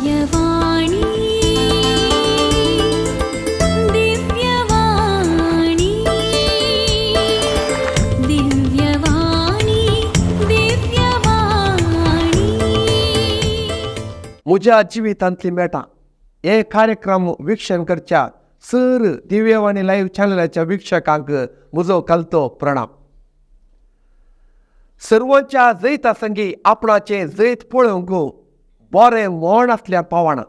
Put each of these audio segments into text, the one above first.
दिव्यवाणी दिव्यवाणी दिव्यवाणी दिव्यवाणी म्हज्या जिवितांतली मेटां हे कार्यक्रम वीक्षण करच्या सर दिव्यवाणी लाईव्ह चॅनलाच्या वीक्षकांक म्हजो कलतो प्रणाम. सर्वांच्या जैता संगी आपणाचे जैत पळोवंक बरें मोण आसल्यार पावना.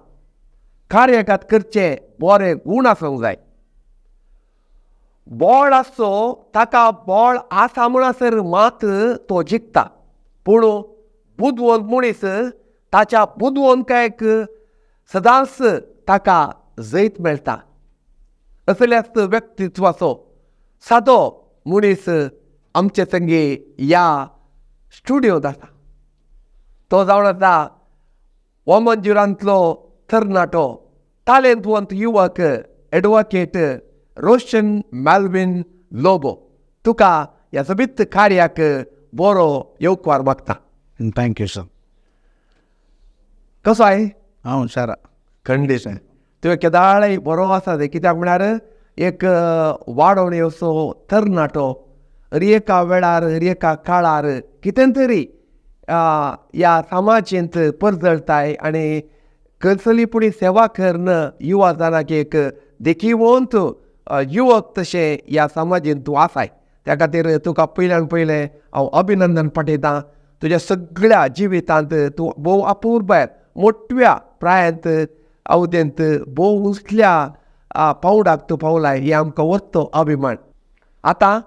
कार्यकात करचे बरें गूण आसूंक जाय. बळ आसो ताका बळ आसा म्हणसर मात तो जिखता. पूण बुदवंत मनीस ताच्या बुदवंतकायेक सदांच ताका जैत मेळटा. असल्याच व्यक्तित्वाचो सादो मनीस आमचे संगी ह्या स्टुडियोंत आसा. तो जावन आसा वामनजुरांतलो तरणाटो टॅलेंटवंत युवक एडवोकेट रोशन मेल्विन लोबो. तुका ह्या सबित कार्याक बरो येवकार मागता. Thank you sir. कसो आहे? हांव हुशार. खंडीत. तुवें केदाळय बरो आसा ते कित्याक म्हळ्यार एक वाडोवणी असो तरणाटो एका वेळार एका काळार कितें तरी ह्या समाजींत परजळटाय आनी कसलीपुणी सेवा करन युवा जाणाक एक देखीवंत युवक तशें ह्या समाजींत तूं आसाय. त्या खातीर तुका पयल्यान पयलें हांव अभिनंदन पाठयतां. तुज्या सगळ्या जिवितांत तूं भोव अपूर्बाय मोठव्या प्रायांत अवदेंत भोव उंचल्या पावंडाक तूं पावलाय ही आमकां वरतो अभिमान. आतां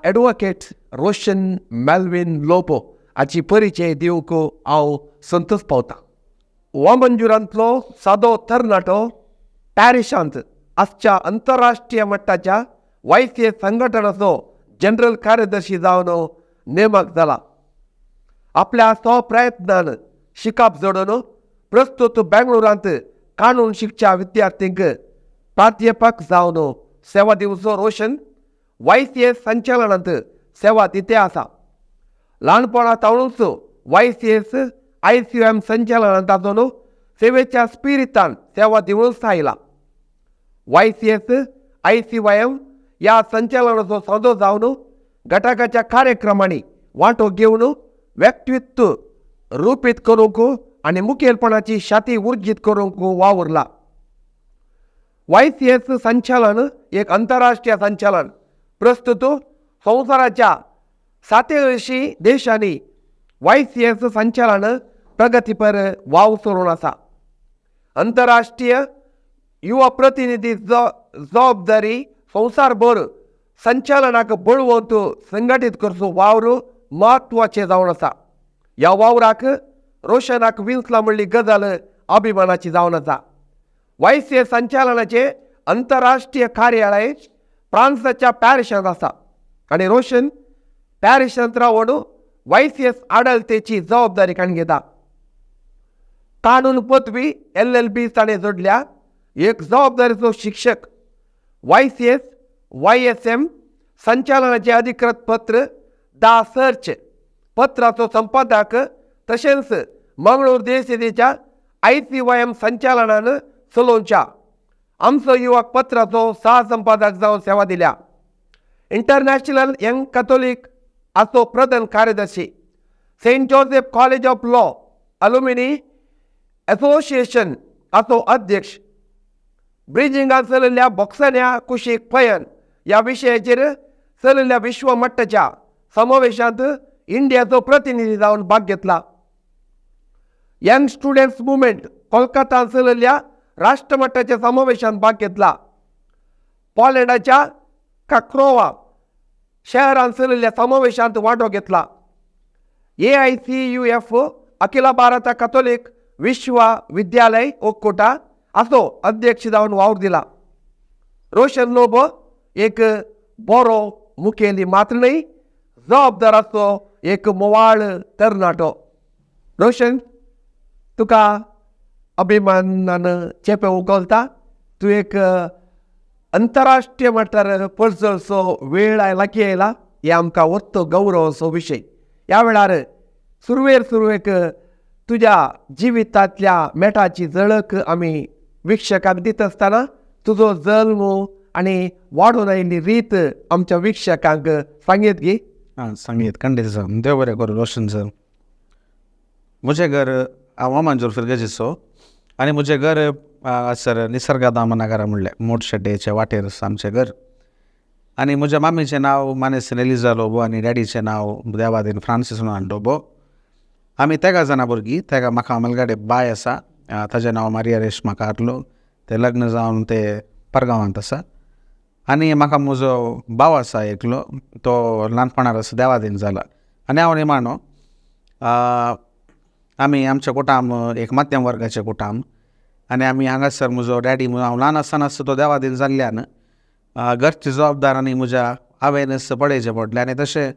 एडवोकेट रोशन मेल्विन लोबो हाची परिचय दिवंक हांव संतोश पावतां. वामनजुरांतलो सादो तरणाटो पॅरिशांत आजच्या आंतरराष्ट्रीय मट्टाच्या YCA संघटनाचो जनरल कार्यदर्शी जावन नेमक जाला. आपल्या स्वप्रयत्नान शिकप जोडून प्रस्तुत बेंगळुरांत कानून शिकच्या विद्यार्थ्यांक प्राध्यापक जावन सेवा दिवचो रोशन YCA संचालनांत सेवा दिते आसा. ल्हानपणांतावनूच YCS ICM संचालनांत आसून सेवेच्या स्पिरितान सेवा दिवनूच आयला. YCS ICYM ह्या संचालनाचो सदो जावन घटकाच्या कार्यक्रमांनी वांटो घेवन व्यक्तित्व रुपीत करूंक आनी मुखेलपणाची शाती उर्जीत करूंक वावुरला. YCS संचालन एक आंतरराष्ट्रीय संचालन प्रस्तुत संवसाराच्या 87 देशांनी YCS संचालन प्रगतीपर वाव सुरून आसा. आंतरराष्ट्रीय युवा प्रतिनिधी जबाबदारी संवसारभर संचालनाक बळवंत संघटीत करचो वावर म्हत्वाचें जावन आसा. ह्या वावराक रोशनाक विंचला म्हणली गजाल अभिमानाची जावन आसा. YCS संचालनाचे आंतरराष्ट्रीय कार्यालय फ्रांसाच्या पॅरिसांत आसा आनी रोशन पॅरिसांत रावन YCS आडलतेची जबाबदारी काण घेता. कानून पदवी LLB ताणें जोडल्या. एक जबाबदारीचो शिक्षक. YCS YSM संचालनाचे अधिकृत पत्र दा सर्च पत्राचो संपादक तशेंच मंगळूर देशेच्या ICYM संचालनान चलोवच्या आमचो युवक पत्राचो सहसंपादक जावन सेवा दिल्या. इंटरनॅशनल यंग कॅथोलिक आसो प्रधान कार्यदर्शी. Saint Joseph college of law alumni association आसो अध्यक्ष. ब्रिजिंगात चलिल्ल्या बॉक्सन्या कुशीक पयन ह्या विशयाचेर चलिल्ल्या विश्व मट्टाच्या समावेशांत इंडियाचो प्रतिनिधी जावन भाग घेतला. यंग स्टुडंट्स मुवमेंट कोलकातांत चलिल्ल्या राष्ट्रमट्टाच्या समावेशांत भाग घेतला. पोलंडाच्या काक्रोवा शहरांत चलिल्ल्या समावेशांत वांटो घेतला. AICUF अखिल भारत कॅथोलिक विश्वविद्यालय ओक्कोटा आसो अध्यक्ष जावन वावर दिला. रोशन लोबो एक बरो मुखेली मात्र न्हय जबाबदार आसो एक मोवाळ तरणाटो. रोशन तुका अभिमानान चेपे उखलता. तूं एक आंतरराष्ट्रीय मट्टार परजळचो वेळ लागीं आयला. हे आमकां वरतो गौरवाचो विशय. ह्या वेळार सुरवेक तुझ्या जिवितांतल्या मेठाची झळक आमी विक्षकांक दित आसतना तुजो जल्म आनी वाडून आयिल्ली रीत आमच्या विक्षकांक सांगीत गी. हाँ संगीत खंडित सर देव बरें करूं रोशन सर. मुझे घर हांव वामांजोर फिरगेजीचो आनी मुझे घर सर निसर्गधाम नगरा म्हणलें मोठशेड्डेच्या वाटेर आमचें घर. आनी म्हज्या मामीचें नांव मानेसन एलिझा लोबो आनी डॅडीचें नांव देवादीन फ्रांसीस लोबो. आमी तेगा जाणां भुरगीं. तेका म्हाका मलगाडे बाय आसा, ताचें नांव मारिया रेश्मा कार्लो. तें लग्न जावन ते परगांवांत आसा. आनी म्हाका म्हजो भाव आसा एकलो, तो ल्हानपणांत देवादीन जाला. आनी हांव निमाणो. आमी आमचें कुटाम एक मध्यम वर्गाचें कुटाम. आनी आमी हांगासर म्हजो डॅडी हांव ल्हान आसतना तो देवादीन जाल्ल्यान घरची जबाबदारांनी म्हज्या आवयनच पळयचें पडलें. आनी तशें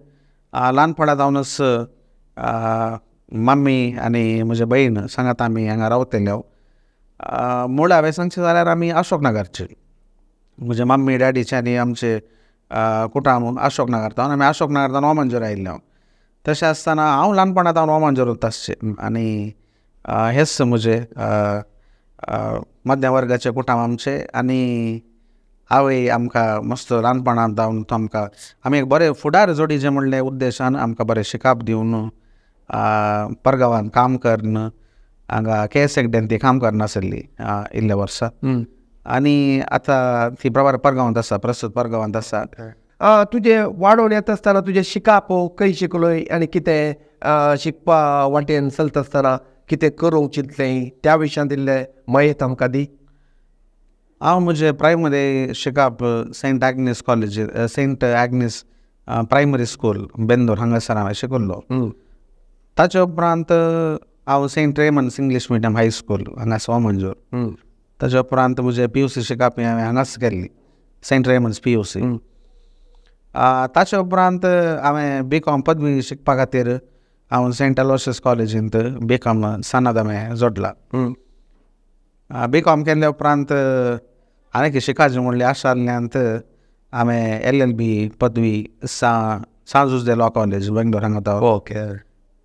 ल्हानपणांत हांवच मम्मी आनी म्हजे भयण सांगात आमी हांगा रावतल्यो. मूळ हांवें सांगचें जाल्यार आमी अशोक नगरचे. म्हजे मम्मी डॅडीचे आनी आमचे कुटाम अशोक नगर जावन आमी अशोक नगरांतल्यान वामांजोर आयिल्ले. तशें आसतना हांव ल्हानपणांत वामांजोरूच आसचें. आनी हेच म्हजे मध्यम वर्गाचे कुटाम आमचे. आनी आवय आमकां मस्त ल्हानपणांत आमकां आमी एक बरें फुडार जोडीचें म्हणलें उद्देशान आमकां बरें शिकाप दिवन परगांवांत काम करन हांगा केएसएकडेन ती काम करनासली इल्ले वर्सां. आनी आतां ती परगांवांत आसा, प्रस्तुत परगांवांत आसा. तुजें वाडोवन येता आसतना तुजें शिकाप खंय शिकलोय आनी कितें शिकपा वाटेन चलता आसतना कितें करूंक चिंतलें त्या विशयान इल्लें माहिती आमकां दी. हांव म्हजें प्रायमरी शिकप saint Agnes college, saint Agnes primary school Bendore हांगासर हांवें शिकल्लो. ताचे उपरांत हांव saint Raymond's English medium high school हांगासर वामांजोर. ताचे उपरांत म्हजें PUC शिकप हांवें हांगाच केल्ली, सेंट रेमंड्स PUC. ताचे उपरांत हांवें BCom पदवी शिकपा खातीर हांव सेंट अलोयसियस कॉलेजींत BCom सानाद हांवें जोडला. BCom केल्ल्या उपरांत आनीक शिकायचें म्हणली आशा आसल्यांत हांवें LLB पदवी सांजुजे लॉ कॉलेज बेंगलोर हांगा. ओके.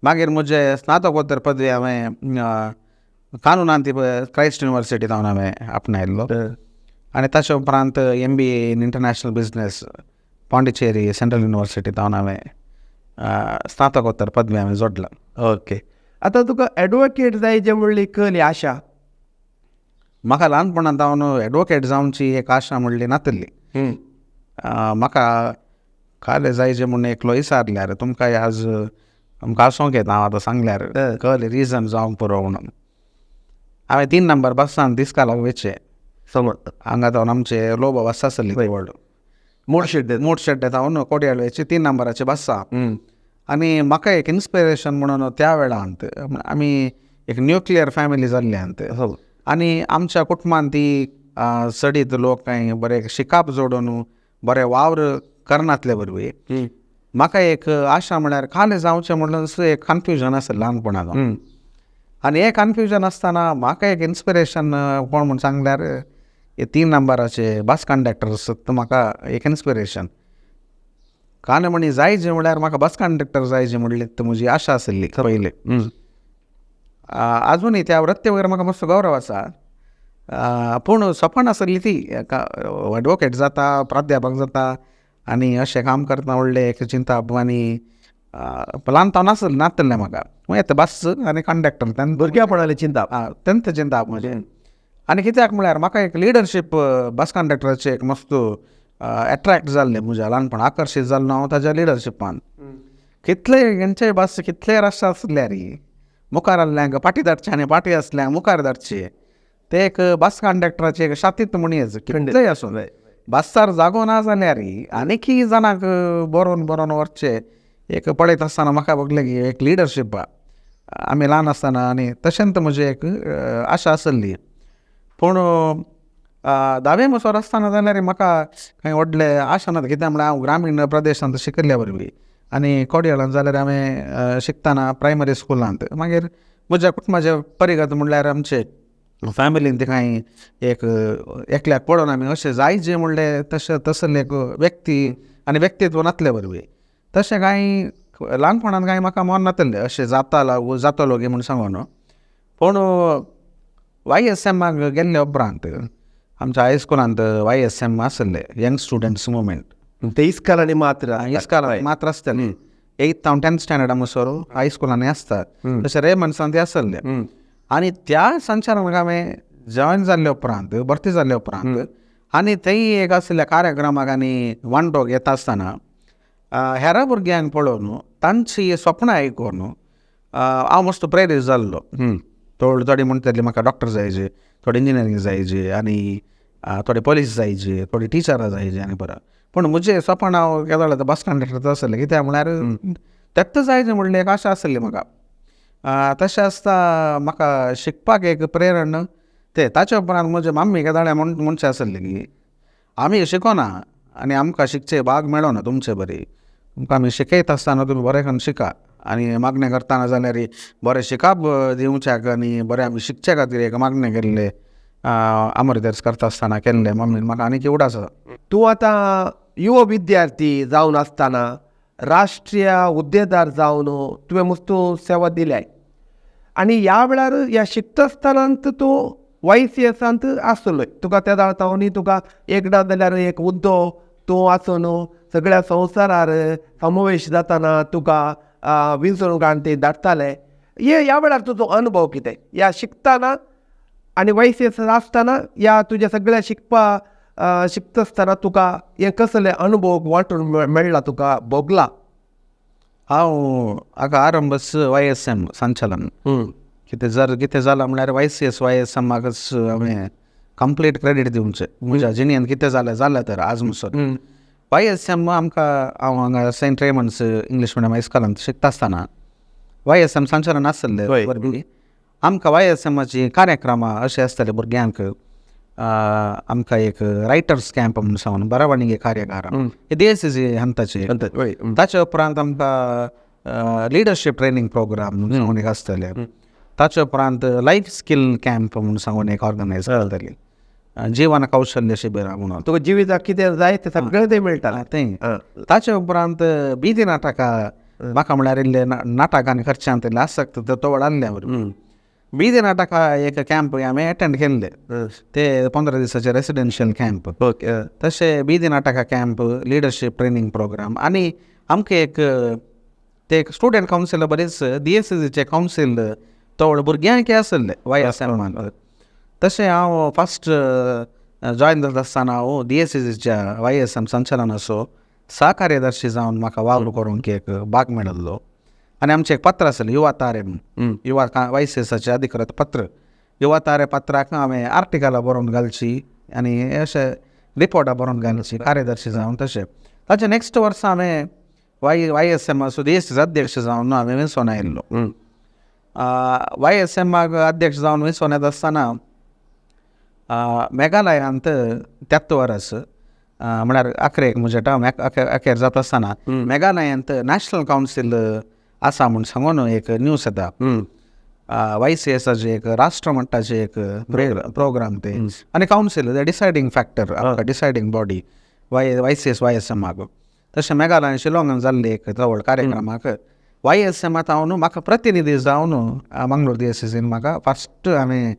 मागीर म्हजें स्नातकोत्तर पदवी हांवें कानुनांत क्रायस्ट युनिवर्सिटींत हांवें आपणायल्लो. आनी ताचे उपरांत MBA in international business Pondicherry central युनिवर्सिटींत हांवें स्नातकोत्तर पदवी हांवें जोडला. ओके. आतां तुका एडवोकेट जायचें म्हणली खंय आशा? म्हाका ल्हानपणांत हांव एडवोकेट जावची एक आशा म्हणली नातली. म्हाका काले जायचें म्हूण एकलो विचारल्यार तुमकां आज आमकां आसोंक येता. हांव आतां सांगल्यार कळ्ळें रिजन जावंक पुरो म्हणून. हांवें 3 नंबर बसान दिसकालाक वेचें. समज हांगा जावन आमचे लोबो बस आसली व्हड मोठशेड्डेंत हांव कोडयाळवेची 3 नंबराची बस आसा. आनी म्हाका एक इन्स्पिरेशन म्हणून त्या वेळांत आमी एक न्युक्लियर फॅमिली जाल्ल्यांत आनी आमच्या कुटुंबांत ती सडीत लोक कांय बरें शिकाप जोडून बरें वावर करनातले वरवीं म्हाका एक आशा म्हळ्यार काले जावचें म्हणून एक कन्फ्युजन आसलें ल्हानपणांत. आनी हें कन्फ्युजन आसतना म्हाका एक इन्स्पिरेशन कोण म्हूण सांगल्यार हे 3 नंबराचे बस कंडक्टर आसत. म्हाका एक इन्स्पिरेशन काले म्हणी जायचें म्हळ्यार म्हाका बस कंडक्टर जायचें म्हणली म्हजी आशा आसली पयलीं. आजुनूय त्या वृत्ते वयर म्हाका मातसो गौरव आसा. पूण सपन आसली ती एडवोकेट जाता, प्राध्यापक जाता आनी अशें काम करता व्हडलें एक चिंताप. आनी ल्हानपण नासलें म्हाका येता बस आनी कंडक्टर तेन्ना भुरग्यापणालें चिंताप. तेन्ना चिंताप म्हजें. आनी कित्याक म्हळ्यार म्हाका एक लिडरशीप बस कंडक्टराचें एक मस्त एट्रॅक्ट जाल्लें म्हज्या ल्हानपण आकर्शीत जाल्लो हांव ताज्या लिडरशिपान. कितले हेंचे बस कितले रश आसल्यार मुखार आसल्यांक फाटी धाडचे आनी फाटी आसल्यांक मुखार धाडचे. ते एक बस कंडक्टराची एक शातीत म्हणयेज कितलेय आसूं बसार जागो ना जाल्यार आनीकय जाणांक बरोवन व्हरचे एक पळयत आसतना म्हाका बगलें की एक लिडरशीप आमी ल्हान आसतना. आनी तशेंच म्हजी एक आशा आसली. पूण 10वे वर्सार आसतना जाल्यार म्हाका खंय व्हडले आशा नात. कित्याक म्हळ्यार हांव ग्रामीण प्रदेशांत शिकल्ल्या वरवीं आनी कोडयाळांत जाल्यार हांवें शिकतना प्रायमरी स्कुलांत. मागीर म्हज्या कुटुंबाचे परिगत म्हणल्यार आमचे फॅमिलींत कांय एक एकल्याक पडोवन आमी अशें जायचें म्हणलें तसले एक व्यक्ती आनी व्यक्तित्व नासले वरवीं. तशें कांय ल्हानपणांत कांय म्हाका मन नासलें अशें जातलो गे म्हूण सांगून. पूण YSMाक गेल्ले उपरांत आमच्या हायस्कुलांत YSM आसले यंग स्टुडंट्स मुवमेंट. ते इस्कालांनी मात्र इस्कालांत मात्र आसतले. 8th हांव 10th स्टँडर्डा म्हणसर हायस्कुलांनी आसतात तशें रेमंड्सान ते आसले. आनी त्या संचाराक हांवें जॉयन जाल्ले उपरांत भरती जाल्ले उपरांत आनी थंय एक आसल्या कार्यक्रमाक आनी वांटो येता आसतना हेरा भुरग्यांक पळोवन तांची स्वप्नां आयकून हांव मस्त प्रेरीत जाल्लो. थोडी म्हणटाली म्हाका डॉक्टर जायचे, थोडी इंजिनियरींग जायचे आनी थोडे पुलीस जायचे, थोडी टिचरां जायचे आनी बरं. पूण म्हजें स्वप्न हांव केदोळ्या बस कंडक्टर आसलें कित्याक म्हळ्यार तेंच जायचें म्हणलें एक आशा आसली म्हाका. तशें आसता म्हाका शिकपाक एक प्रेरण ते ताचे उपरांत म्हजे मम्मी केदोळ्या म्हणचे आसले की आमी शिकोना आनी आमकां शिकचे भाग मेळोना तुमचे बरी. तुमकां आमी शिकयता आसतना तुमी बरें करून शिका आनी मागणें करतना जाल्यार बरें शिकाप दिवच्याक आनी बरें आमी शिकचे खातीर एक मागणें केल्लें अमृतेर्स करता आसतना केल्लें मम्मीन म्हाका आनीक उडास आसा. तूं आतां युवा विद्यार्थी जावन आसतना राष्ट्रीय हुद्देदार जावन तुवें मस्त सेवा दिल्याय आनी ह्या वेळार ह्या शिकता आसतनांत तूं YCSांत आसलोय. तुका त्या दाळतावनी तुका एकदां जाल्यार एक हुद्दो तूं आसून सगळ्या संवसारार समावेश जाताना तुका विंचणूक ते धाडटाले. ह्या वेळार तुजो अनुभव कितें ह्या शिकतना आनी YCS आसतना ह्या तुज्या सगळ्या शिकता आसतना तुका हे कसले अनुभव वांटून मेळ्ळा तुका भोगला? हांव हाका आरंभच YSM संचलन कितें जालां म्हळ्यार YSMाकच हांवें कंप्लीट क्रेडीट दिवचें. म्हज्या जिणेंत कितें जालें तर आज म्हणसर YSM आमकां हांव हांगा सेंट रेमंड्स इंग्लीश मिडियम हायस्कुलांत शिकता आसतना YSM संचलन आसलें वरवीं आमकां YSMाची कार्यक्रमां अशें आसताले भुरग्यांक. आमकां एक रायटर्स कॅम्प म्हणून सांगून बरवणीगे कार्यक्रम हे DSC हंताचे. ताचे उपरांत आमकां लिडरशीप ट्रेनींग प्रोग्राम म्हणून एक आसतले. ताचे उपरांत लायफ स्कील कॅम्प म्हणून सांगून एक ऑर्गनायज करतली. जीवन कौशल्य शिबिरां म्हणून तुका जिविताक कितें जाय तें सगळें तें मेळटा तें. ताचे उपरांत बिदी नाटकां म्हाका म्हळ्यार इल्ले नाटक आनी खर्च्यांत इल्लें आसक्त तो वाडल्ल्या बिदी नाटका एक कॅम्प हांवें अटेंड केल्ले. ते 15 दिसाचे रेसिडेन्शियल कॅम्प. तशें बिदी नाटका कॅम्प लिडरशीप ट्रेनींग प्रोग्राम आनी आमकां ते स्टुडंट कावन्सील बरेच DSCचे कावन्सील तो भुरग्यांक आसले YSMान. तशें हांव फस्ट जॉयन जाता आसतना हांव DSCच्या YSM संचलनाचो सहकार्यदर्शी जावन म्हाका वावर करूंक एक भाग मेळिल्लो. आनी आमचें एक पत्र आसलें युवा तारे युवा YCSाचें अधिकृत पत्र. युवा तारे पत्राक हांवें आर्टिकलां बरोवन घालची आनी अशें रिपोर्टां बरोवन घालची कार्यदर्शी जावन. तशें ताचे नेक्स्ट वर्सा हांवें YSMाचो DSCचो अध्यक्ष जावन हांवें वेंचून आयिल्लो. YSMाक अध्यक्ष जावन वेंचून येता आसतना मेघालयांत 33 वर्स म्हळ्यार अकरेक म्हजे टर्म अखेर जाता आसतना मेघालयांत नॅशनल कावन्सील आसा म्हूण सांगून एक न्यूज येता. YCSाचे एक राष्ट्र मट्टाचे एक प्रोग्राम ते आनी कावन्सील ते डिसायडींग फॅक्टर डिसायडींग बॉडी YSMाक. तशें मेघालयान शिलाँगान जाल्ले एक चवळ कार्यक्रमाक YSMात हांव न्हू म्हाका प्रतिनिधी जावन मंगळूर DSCन म्हाका फस्ट हांवें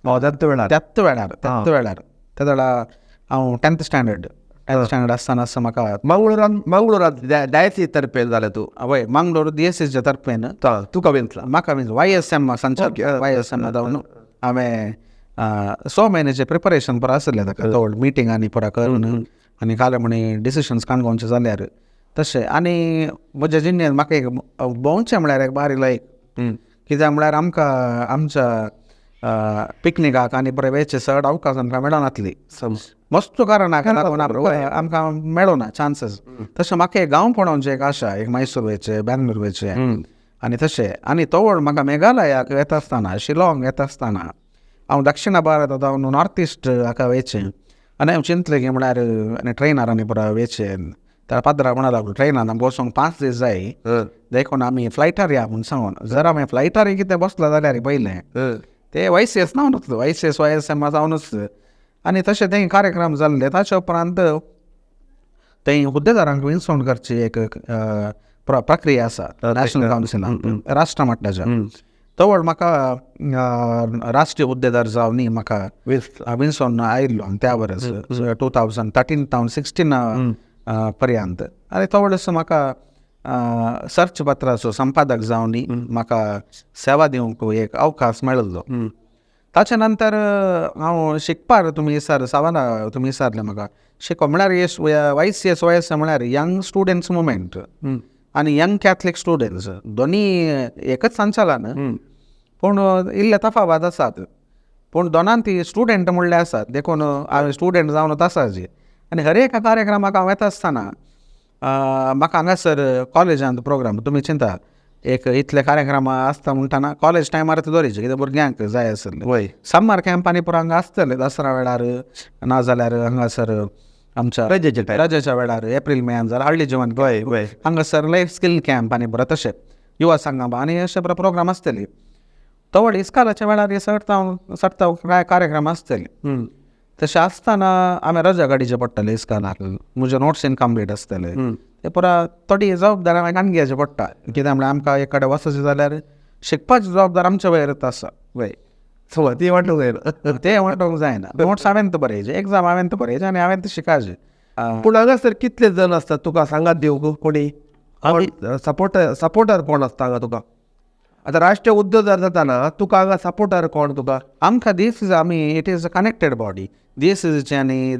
त्याच वेळार त्या वेळा हांव 10th स्टँडर्ड आसतना म्हाका मंगळुरांत डायसी तर्फे जालें तूं? हय मंगळूर DSCच्या तर्फेन तुका वेंचला म्हाका YSM संचालक YSM जावन हांवें 6 म्हयन्याचें प्रिपरेशन पुरो आसलें ताका चवळ मिटिंगांनी पुरो करून आनी काले म्हणी डिसिशन्स काणकोणचे जाल्यार तशें. आनी म्हज्या जिणेंत म्हाका एक भोंवचें म्हळ्यार एक बारी लायक कित्याक म्हळ्यार आमकां आमच्या पिकनिकाक आनी बरें वेचे चड अवकाश आमकां मेळनासली मस्त कारणाक आमकां मेळोना चान्सीस. तशें म्हाका एक गांव पळोवचें एक आशा एक मैसूर वेचे बेंगलोर वेचे आनी तशें. आनी तवळ म्हाका मेघालयाक येता आसतना शिलाँग येता आसतना हांव दक्षिण भारत हांव नॉर्थ इस्ट हाका वेचें आनी हांवें चिंतलें की म्हळ्यार आनी ट्रेनार आनी पुरो वेचें. त्या पाद्रा म्हणा लागलो ट्रेनान आमकां बसूंक 5 दीस जाय देखून आमी फ्लायटार या म्हूण सांगून. जर हांवें फ्लायटार कितें बसला जाल्यार पयलें ते YCS नावनूच YSM जावनूच. आनी तशें थंय कार्यक्रम जाल्ले. ताचे उपरांत थंय हुद्देदारांक वेंचून करची एक प्रक्रिया आसा नॅशनल कावन्सिलांत राष्ट्र मट्टाच्या. तवळ म्हाका राष्ट्रीय हुद्देदार जावन न्ही म्हाका विन्सन आयिल्लो त्या वर्स 2013 to 16 पर्यंत. आनी तवळस म्हाका सर्च पत्राचो संपादक जावन न्ही म्हाका सेवा दिवंक एक अवकाश मेळिल्लो. ताचे नंतर हांव शिकपाक तुमी विचारलें म्हाका शिकप म्हळ्यार YCS म्हळ्यार यंग स्टुडंट्स मुवमेंट आनी यंग कॅथलीक स्टुडंट्स दोनी एकच संचालन, पूण इल्ले तफावत आसात. पूण दोनांती स्टुडंट म्हणले आसात देखून हांवें स्टुडंट जावन आसाचे. आनी हर एका कार्यक्रमाक हांव येता आसतना म्हाका हांगासर कॉलेजांत प्रोग्राम तुमी चिंता एक इतले कार्यक्रम आसता म्हणटना कॉलेज टायमार ते दवरीचे कित्याक भुरग्यांक जाय आसले. समर कॅम्पांनी पूण हांगा आसतले दसरा वेळार नाजाल्यार हांगासर आमच्या रजेच्या वेळार एप्रील मेन जाल्यार हळदी जेवण हांगासर लायफ स्किल कॅम्प आनी बरो तशें युवा संगम आनी अशे बरो प्रोग्राम आसतले. तवळ इस्कालाच्या वेळार सट्टा काय कार्यक्रम आसतले. तशें आसतना आमी रजा काडीचे पडटले इस्कालाक, म्हजे नोट्स इनकम्प्लीट आसतले, ते पुरा थोडी जबाबदारी हांवें काण घेवची पडटा. कित्याक म्हळ्यार आमकां एक कडेन वचचें जाल्यार शिकपाची जबाबदारी आमच्या वयर आसा. ती वांटूंक जायना, ते वांटोवंक जायना. नोट्स हांवें तो बरयचे, एग्जाम हांवें तो बरयचे आनी हांवें ते शिकायचे. पूण हांगासर कितले जण आसतात तुका सांगात दिवंक कोणी सपोर्टर कोण आसता हांगा तुका? आतां राष्ट्रीय उद्योजक जाताना तुका हांगा सपोर्टर कोण तुका? आमकां it is a connected body. DSCचे आनी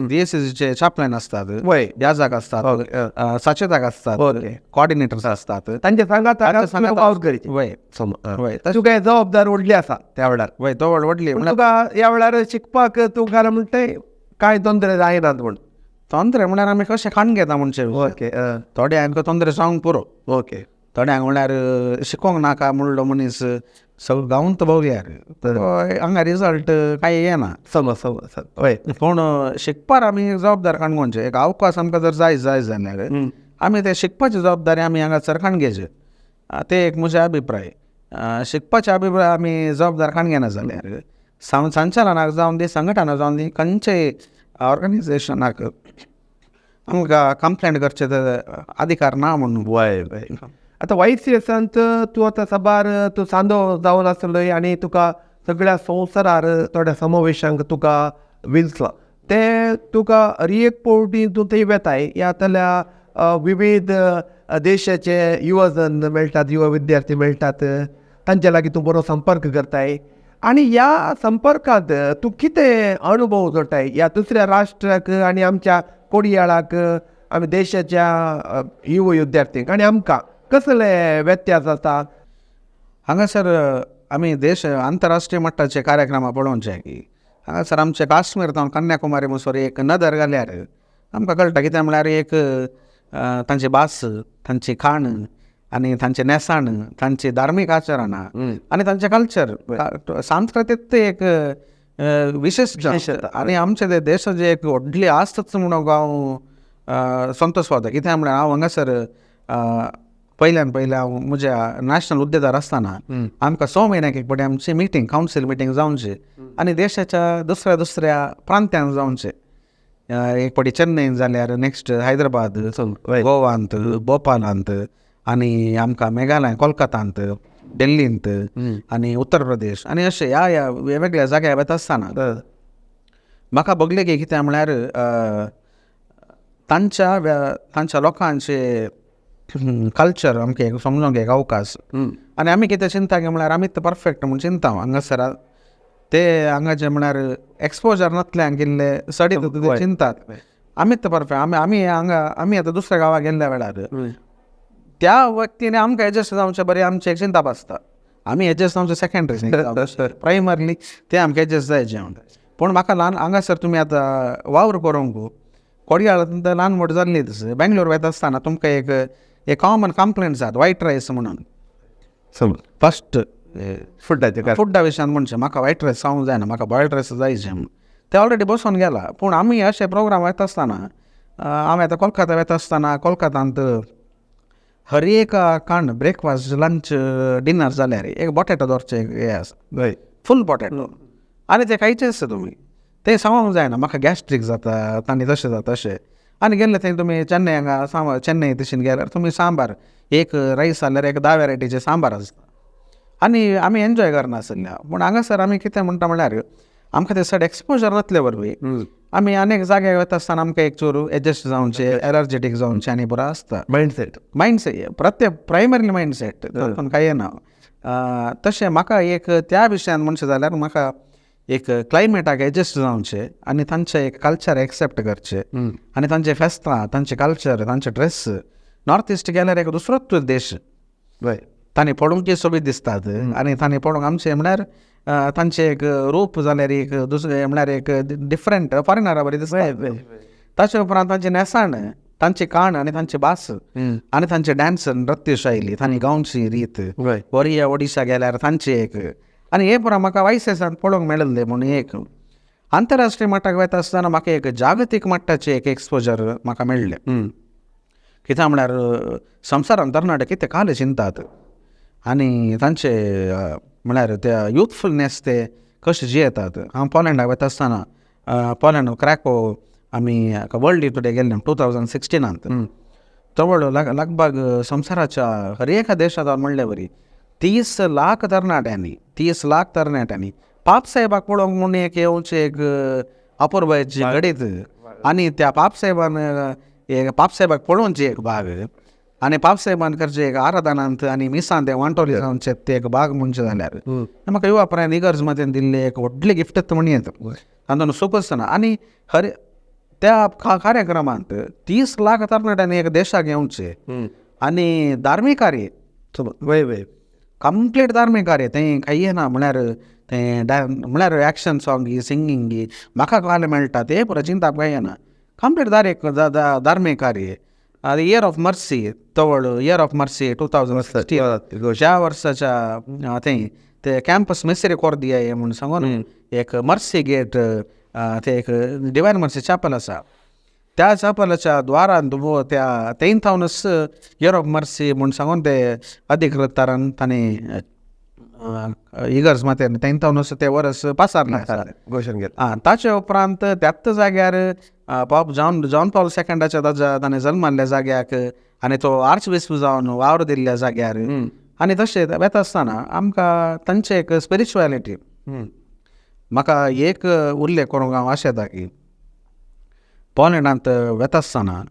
DSCचे चॅप्लन आसतात, व्याजाक आसतात, सचेताक आसतात, कॉर्डिनेटर्स आसतात, तांचे सांगात वावर करची. तुका जबाबदार व्हडली आसा त्या वेळार. तो व्हडली तुका ह्या वेळार शिकपाक तुका म्हणटा कांय तोंदरे जायनात म्हण. तोंदरे म्हळ्यार आमी कशें खाण घेता म्हणचे थोडे हांकां तोंदरे सांगूंक पुरो. थोड्यांक म्हळ्यार शिकोवंक नाका म्हणलो मनीस सगळो गांवून तो भोवयार हांगा रिजल्ट कांय येना समज. पूण शिकपार आमी जबाबदार काणकोणचे एक अवकाश आमकां जर जाय जाल्यार आमी ते शिकपाची जबाबदारी आमी हांगासर काण घेवचे. ते एक म्हजे अभिप्राय. शिकपाचे अभिप्राय आमी जबाबदार काण घेना जाल्यार संचालनाक जावन दी संघटना जावन दी खंयचेय ऑर्गनायझेशनाक आमकां कंप्लेंट करचे अधिकार ना म्हणून. आतां YCSांत तूं आतां साबार तूं सांदो जावन आसलोय आनी तुका सगळ्या संवसारार थोड्या समावेशांक तुका विंचला. ते तुका एक पावटी तूं थंय वेताय यातल्या विविध देशाचे युवजन मेळटात, युवा विद्यार्थी मेळटात, तांचे लागीं तूं बरो संपर्क करताय. आनी ह्या संपर्कांत तूं कितें अनुभव जोडटाय ह्या दुसऱ्या राष्ट्राक आनी आमच्या कोडयाळाक आमी देशाच्या युवा विद्यार्थ्यांक आनी आमकां कसले व्यत्यास जाता? हांगासर आमी आंतरराष्ट्रीय मट्टाचे कार्यक्रम पळोवचे की हांगासर आमचे काश्मीर जावन कन्याकुमारी म्हणसर एक नदर घाल्यार आमकां कळटा. कित्याक म्हळ्यार एक तांची भास, तांची खाण आनी तांचे नेसाण, तांची धार्मीक आचरणां आनी तांचे कल्चर सांस्कृतीक ते एक विशेष आनी आमचे ते देशाची एक व्हडली आस्तच म्हणून हांव संतोश पावता. कित्याक म्हळ्यार हांव हांगासर पयल्यान हांव म्हज्या नॅशनल हुद्देदार आसतना आमकां 6 म्हयन्याक एक फावटी आमची मिटींग कावन्सील मिटींग जावचे आनी देशाच्या दुसऱ्या प्रांत्यांत जावचे. एक फावटी चेन्नईन जाल्यार नेक्स्ट हैदराबाद, गोवांत, भोपालांत आनी आमकां मेघालय कोलकातांत, दिल्लींत आनी उत्तर प्रदेश आनी अशें ह्या वेगवेगळ्या जाग्यार वता आसतना म्हाका भोगले की कितें म्हळ्यार तांच्या लोकांचे कल्चर आमकां एक समजूंक एक अवकाश. आनी आमी कितें चिंता म्हळ्यार आमी ते परफेक्ट म्हूण चिंता हांगासर ते हांगाचे म्हळ्यार एक्सपोजर नासल्यांक इल्ले सडी चिंतात. आमी ते परफेक्ट आमी आतां दुसऱ्या गांवांत गेल्ल्या वेळार त्या व्यक्तीने आमकां एडजस्ट जावचे बरें आमची एक चिंता आसता. आमी एडजस्ट जावचे सेकंडरी प्रायमरली ते आमकां एडजस्ट जायचे. पूण म्हाका हांगासर तुमी आतां वावर करूंक कोडयाळ ल्हान मोठ जाल्ली बेंगलोर वयता आसतना तुमकां एक कॉमन कंप्लेंट जाता वायट रायस म्हणून. फस्ट फुडा विशयान म्हणचे म्हाका वायट रायस खावंक जायना, म्हाका बॉयल्ड रायस जायचे म्हणून ते ऑलरेडी बसून गेला. पूण आमी अशे प्रोग्राम वयता आसतना आमी आतां कोलकाता वयता आसतना कोलकातांत हर एक खाण ब्रेकफास्ट, लंच, डिनर जाल्यार एक बॉटेटो दवरचे हे आसा, फूल बॉटेटो आनी ते खायचे आसता तुमी. ते सांगूंक जायना म्हाका गॅस्ट्रीक जाता आनी तशें जाता तशें. आनी गेल्ले थंय तुमी चेन्नई चेन्नई तशें गेल्यार तुमी सांबार एक राईस जाल्यार एक 10 व्हेरायटीचे सांबार आसता आनी आमी एन्जॉय करनासल्या. पूण हांगासर आमी कितें म्हणटा म्हळ्यार आमकां ते चड एक्सपोजर नासले वरवीं आमी आनीक जाग्यार वता आसतना आमकां एक चोरू एडजस्ट जावचे, एनर्जेटीक जावचे आनी पुरो आसता. मायंडसेट प्रत्येक प्रायमरी मायंडसेट तातूंत कांय ना. तशें म्हाका एक त्या विशयान म्हणचें जाल्यार म्हाका एक क्लायमेटाक एडजस्ट जावचें आनी तांचे एक कल्चर एक्सेप्ट करचे आनी तांचे फेस्तां, तांचे कल्चर, तांचे ड्रेस. नॉर्थ इस्ट गेल्यार एक दुसरोच देश तांणी पळोवंक सोबीत दिसतात आनी तांणी पळोवंक आमचे म्हळ्यार तांचे एक रूप जाल्यार एक दुसरें म्हळ्यार एक डिफरंट फॉरेनरा बरी दिसता. ताचे उपरांत तांचे नेसाण, तांची काण आनी तांची भास आनी तांचे डान्स नृत्य शैली, तांणी गावची रीत, ओरिया ओडिशा गेल्यार तांचे एक आनी हे पुरो म्हाका वायसेसांत पळोवंक मेळिल्लें. म्हूण एक आंतरराष्ट्रीय मट्टाक वता आसतना म्हाका एक जागतीक मट्टाचें एक एक्सपोजर म्हाका मेळ्ळें. कित्याक म्हळ्यार संवसारांत तरणाटे कितें काल चिंतात आनी तांचे म्हळ्यार त्या युथफुलनेस ते कशें जियेतात. हांव पोलंडाक वता आसतना पोलंड क्रॅको आमी वर्ल्ड युथडे गेल्ले 2016 जवळ लगभग संवसाराच्या हर एका देशांत म्हणले वरी 30 लाख तरणाट्यांनी पाप साहेबाक पळोवंक म्हूण एक येवचें एक अपूर्वची घडीत आनी त्या पाप साहेबाक पळोवनची एक भाग आनी पाप साहेबान करचे एक आराधनांत आनी मिसां ते वांटोले जावचे ते एक भाग म्हणचे जाल्यार म्हाका युवा प्रायन इगर्ज मदें दिल्ले एक व्हडले गिफ्ट म्हण येता तातूंत सुखसना. आनी हर त्या कार्यक्रमांत 30 लाख तरणाट्यांनी एक देशाक येवचे आनी धार्मीक कार्य कंप्लीट धार्मीक कार्य तें काही ना. म्हळ्यार एक्शन सॉंग सिंगींग म्हाका कळालें मेळटा ते पुरो चिंताप काय ना. कंप्लीट धार्मीक कार्य. इयर ऑफ मर्सी तवळ इयर ऑफ मर्सी 2016 ज्या वर्साच्या ते कॅम्पस मिसेरिकॉर्दिया म्हणून सांगून एक मर्सी गेट ते एक डिवायन मर्सी चॅपल आसा त्या चॅपलाच्या द्वारांत त्या तेंथावनच इयर ऑफ मर्सी म्हूण सांगून ते अधिकृतारान तांणी इगर्ज मातेर तेंथावनच ते वर्स पासारना घोशण केलें. ताचे उपरांत त्याच जाग्यार पॉप जॉन पॉल सेकंडाच्या ताणें जल्माल्ल्या जाग्याक आनी तो आर्च बिस्प जावन वावर दिल्ल्या जाग्यार आनी तशें वेता आसतना आमकां तांचे एक स्पिरिच्युएलिटी म्हाका एक उल्लेख करूंक हांव आशेता की पोलंडांत वेता आसतना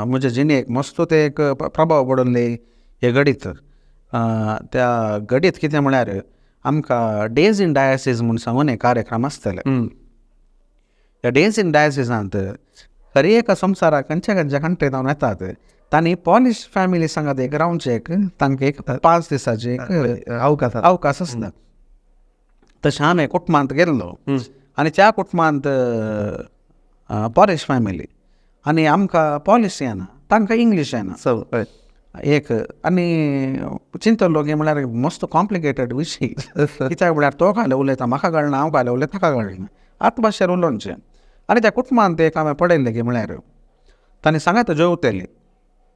म्हज्या जिणेक मस्त ते एक प्रभाव पडले हे घडीत. त्या घडीत कितें म्हळ्यार आमकां डेज इन डायसिस म्हूण सांगून एक कार्यक्रम आसतले. त्या डेज इन डायसिसांत हर एका संवसाराक खंयच्या कंट्रींत हांव येतात तांणी पॉलिश फॅमिली सांगात एक रावचे एक तांकां एक 5 दिसाचे अवकाश आसता. तशें हांव कुटुंबांत गेल्लो आनी त्या कुटुंबांत पॉलिश फॅमिली आनी आमकां पॉलिश येना तांकां इंग्लीश येना एक आनी चिंतलो की म्हळ्यार मस्त कॉम्प्लिकेटेड विशय कित्याक म्हळ्यार तो काले उलयता म्हाका कळना हांव काले उलयता ताका कळना आत भाशेर उलोवचें. आनी त्या कुटुंबांत एक हांवें पळयल्लें की म्हळ्यार तांणी सांगात जेवतेली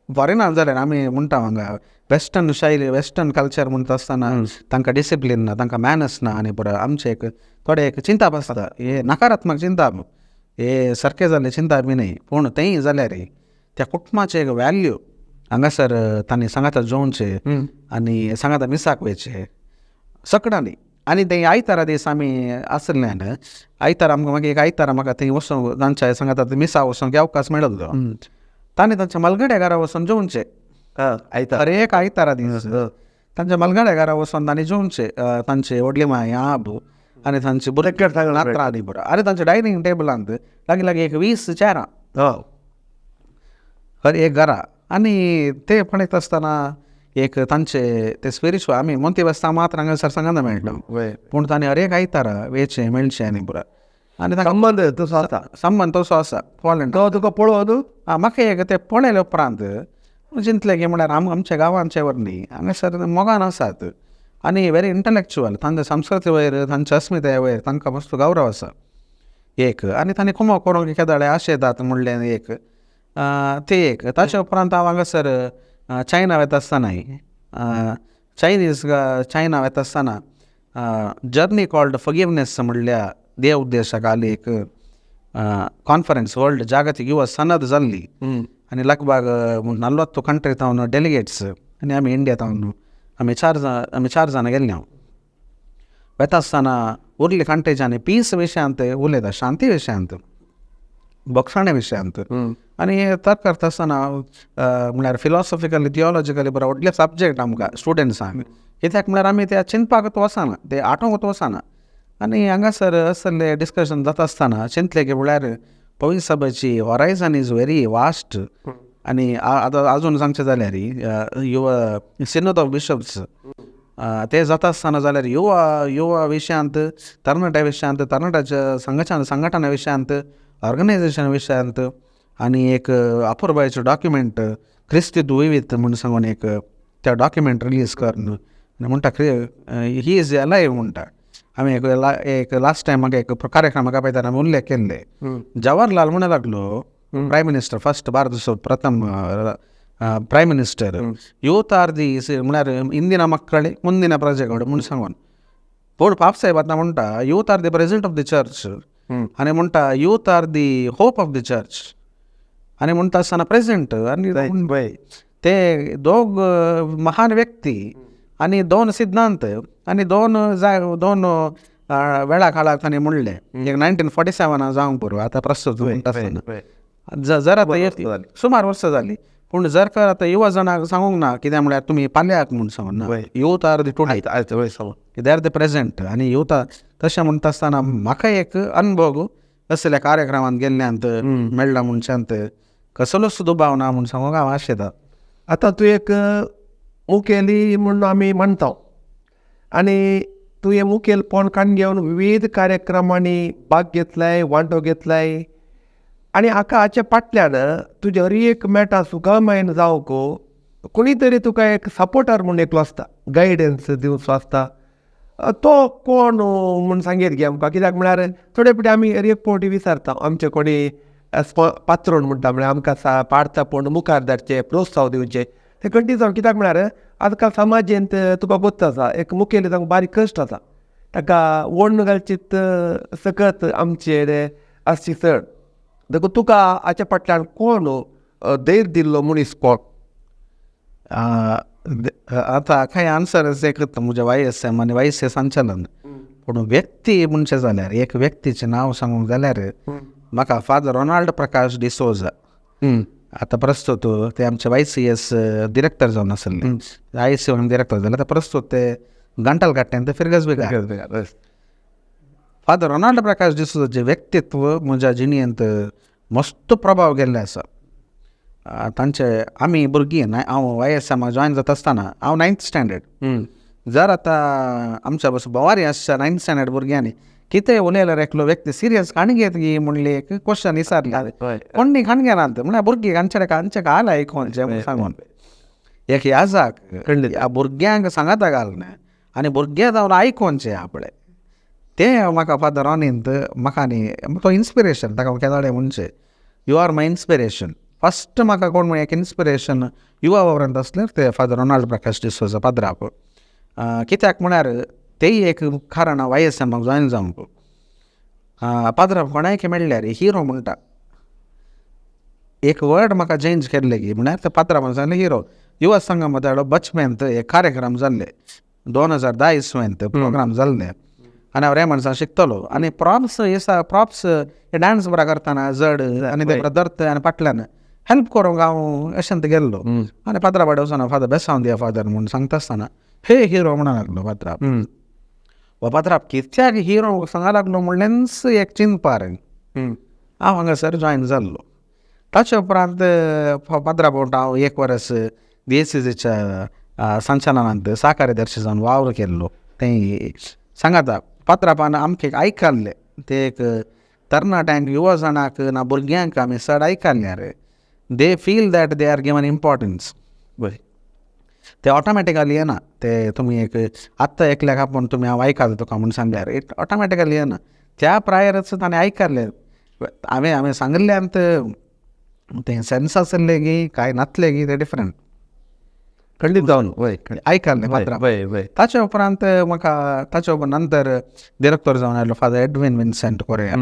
फॉरेनांत जाल्यार आमी म्हणटा हांगा वेस्टर्न शैली वेस्टर्न कल्चर म्हणटा आसतना तांकां डिसिप्लीन ना तांकां मॅनर्स ना आनी पुरो आमचे एक थोडे एक चिंताप आसता हे नकारात्मक चिंताप हे सारके जाल्ले चिंताप बी न्ही. पूण तेंय जाल्यार त्या कुटुंबाचे एक वॅल्यू हांगासर तांणी सांगाता जेवचे आनी सांगाता मिसाक वयचे सकडांनी आनी ते आयतारा दीस आमी आसल्यान आयतारा आमकां मागीर एक आयतारा म्हाका थंय वचूंक तांच्या सांगाता मिसा वचूंक अवकाश मेळिल्लो. तांणी तांच्या मलगड्या घरा वचून जेवचे हर एक आयतारा दीस तांच्या मलगड्या घरा वचून तांणी जेवचे तांचे व्हडली माय आब आनी तांचे बुरकेट नात्रा आनी पुरो आनी तांच्या डायनींग टेबलांत लागीं एक 20 चेरां हर एक घरा आनी ते पळयत आसतना एक तांचे ते स्पिरिच्युअल आमी मोंती बसता मात्र हांगासर सांगना मेळटा पूण तांणी हर एक आयतारा वेचे मेळचे आनी पुरो आनी संबंध तसो आसा संबंध तसो आसा. पोलंड तो तुका पळोवन म्हाका एक ते पळयले उपरांत चिंतलें की म्हळ्यार आमच्या गांवांचे वरणी हांगासर मोगान आसात आनी व्हेरी इंटलेक्च्युअल तांचे संस्कृती वयर तांचे अस्मिताये वयर तांकां मस्त गौरव आसा एक आनी तांणी कुमो करूंक केदाळे आशेतात म्हणलें एक ते एक. ताचे उपरांत हांव हांगासर चायना वता आसतनाय चायना वता आसतना जर्नी कॉल्ड फॉरगिवनेस म्हणल्या देव उद्देशाक एक कॉन्फरन्स वर्ल्ड जागतीक युवा सनद जाल्ली आनी लगभग 40 कंट्री तावन डेलिगेट्स आनी आमी इंडियांत आमी चार जाणां गेल्लीं हांव वता आसतना उरली कंटेच्यानी पीस विशयांत उलयता शांती विशयांत बोगसाण्या विशयांत आनी तर्क करता आसतना म्हळ्यार फिलॉसॉफिकली थियोलॉजिकली बरो व्हडले सब्जेक्ट आमकां स्टुडंट्सांक कित्याक म्हळ्यार आमी ते चिंतपाकूच वचना ते आठोवंकूच वचना आनी हांगासर असले डिस्कशन जाता आसतना चिंतलें की म्हळ्यार पवित्र सभेची हॉरायझन इज व्हेरी वास्ट आनी आतां आजून सांगचें जाल्यार युवा सिनोद ऑफ बिशप्स ते जाता आसतना जाल्यार युवा विशयांत तरणाट्या विशयांत तरणाट्याच्या संघटना विशयांत ऑर्गनायझेशन विशयांत आनी एक अपूर्बायेचो डॉक्युमेंट क्रिस्ती दुविवीत म्हूण सांगून एक त्या डॉक्युमेंट रिलीज करून म्हणटा ही इज अलायव म्हणटा आमी एक लास्ट टायम म्हाका एक कार्यक्रमाक आपयताना आमी उल्लेख केल्ले जवाहरलाल म्हणूं लागलो प्रायम मिनिस्टर फर्स्ट भारताचो प्रथम prime minister youth are the म्हळ्यार इंदिನ ಮಕ್ಕಳೇ ಮುಂದಿನ ಪ್ರಜೆಗಳು म्हूण सांगून पूण पाप साहेब आतां म्हणटा youth are the president of the church आनी म्हणटा youth are the hope of the church आनी म्हणटा आसतना प्रेसिडेंट आनी ते दोग महान व्यक्ती आनी दोन सिद्धांत आनी दोन वेळा काळाक तांणी म्हणले एक 1947 जावंक पुरो आतां प्रस्तुत जर आतां सुमार वर्सां जालीं पूण जर तर आतां युवा जणांक सांगूंक ना कित्याक म्हळ्यार तुमी पाल्याक म्हूण सांगून ना youth are the today they are the present आनी यूथ तशें म्हणटा आसतना म्हाका एक अनुभव असल्या कार्यक्रमांत गेल्ल्यांत मेळ्ळा मनशांत कसलोच दुबाव ना म्हूण सांगूंक हांव आशेता. आतां तूं एक मुखेली म्हणून आमी म्हणटा आनी तुवें मुखेलपण घेवन विविध कार्यक्रमांनी भाग घेतलाय वांटो घेतलाय आनी हाच्या फाटल्यान तुजें हर एक मेळटा सुखामयन जावंक कोणी तरी तुका एक सपोर्टर म्हूण एकलो आसता गायडन्स दिवचो आसता तो कोण म्हूण सांगीत घे आमकां कित्याक म्हळ्यार थोडे फावटी आमी हर एक फावटी विचारता आमचे कोणी पात्रोण म्हणटा म्हळ्यार आमकां पाडता पूण मुखार धाडचे प्रोत्साहन दिवचे ते कंटिन्यू जावन कित्याक म्हळ्यार आजकाल समाजेंत तुका पत्ता आसा एक मुखेली जावंक बारीक कश्ट आसा ताका वोडण घालचीत सकत आमचे आसची चड देखून तुका हाच्या फाटल्यान कोण धैर्य दिल्लो मनीस कोण आतां कांय आन्सर्स एक म्हजे YSM आनी YC संचालन पूण व्यक्ती म्हणचे जाल्यार एक व्यक्तीचें नांव सांगूंक जाल्यार म्हाका फादर रोनाल्ड प्रकाश डिसोजा आतां प्रस्तुत ते आमचे YCS डिरेक्टर जावन आसले IC डिरेक्टर जाले आतां प्रस्तुत ते गंटल काट्ट्यान ते फिरगज बेकार फादर रोनाल्ड प्रकाश डिसोजाचें व्यक्तित्व म्हज्या जिणेंत मस्त प्रभाव गेल्ले आसा. तांचे आमी भुरगीं हांव YSM जॉयन जाता आसतना हांव 9th स्टँडर्ड जर आतां आमच्या बस बोवारी आसच्या 9th स्टँडर्ड भुरग्यांनी कितें उलयल्यार एकलो व्यक्ती सिरियस खाण घेत गी म्हणली एक क्वेश्चन विचारले कोणी खाण घेनात म्हळ्यार भुरगीं हांचे काल आयकोनचे सांगून एक याजाक ह्या भुरग्यांक सांगाता घालना आनी भुरगे जावन आयकोनचे आपणे ते म्हाका फादर रॉनींत म्हाका न्ही तो इन्स्पिरेशन ताका केदाडे म्हणचे you are my inspiration first म्हाका कोण म्हण एक इन्स्पिरेशन युवा वावरांत आसल्यार ते फादर रोनाल्ड प्रकाश डिसोजा पाद्राप कित्याक म्हळ्यार तेय एक कारण YSM जॉयन जावंक पाद्राप कोणायक मेळ्ळ्यार हिरो म्हणटा एक वर्ड म्हाका चेंज केल्ले की म्हळ्यार ते पाद्राप सांगले हिरो युवा संघा मदेलो बचमेंत एक कार्यक्रम जाल्ले 2010 इसवेंत प्रोग्राम जाल्ले आनी हांव रेमंड्सान शिकतलो आनी प्रॉप्स हे डान्स बरा करतना जड आनी ते बरा धरत आनी फाटल्यान हेल्प करूंक हांव अशेंत गेल्लो आनी पाद्राप वाडे वचून फादर बेसांव दिया फादर म्हूण सांगता आसतना हे हिरो म्हणून लागलो पाद्राप वा पाद्राप कित्याक हिरो सांगा लागलो म्हणलेंच एक चिंतपार हांव हांगासर जॉयन जाल्लो. ताचे उपरांत पाद्राप म्हणटा हांव एक वर्स DSCच्या संचालनांत सहकार्यदर्शी जावन वावर केल्लो तें सांगाता पाद्रापान आमकां एक आयकल्लें ते एक तरणाट्यांक युवा जाणांक ना भुरग्यांक आमी चड आयकल्ल्यार they feel that they are given importance ते ऑटोमॅटिकली येना ते तुमी एक आत्तां एकल्याक आपूण तुमी हांव आयकता तुका म्हूण सांगल्यार इट ऑटोमॅटिकली येना त्या प्रायरच ताणें आयकल्लें हांवें सांगिल्ल्यांत तें सेन्स आसले गी काय नासले गी ते डिफरंट खंडीत जावन आयकल्लें ताचे उपरांत म्हाका ताचे नंतर डिरेक्टर जावन आयलो फादर एडविन विन्सेंट कोरेया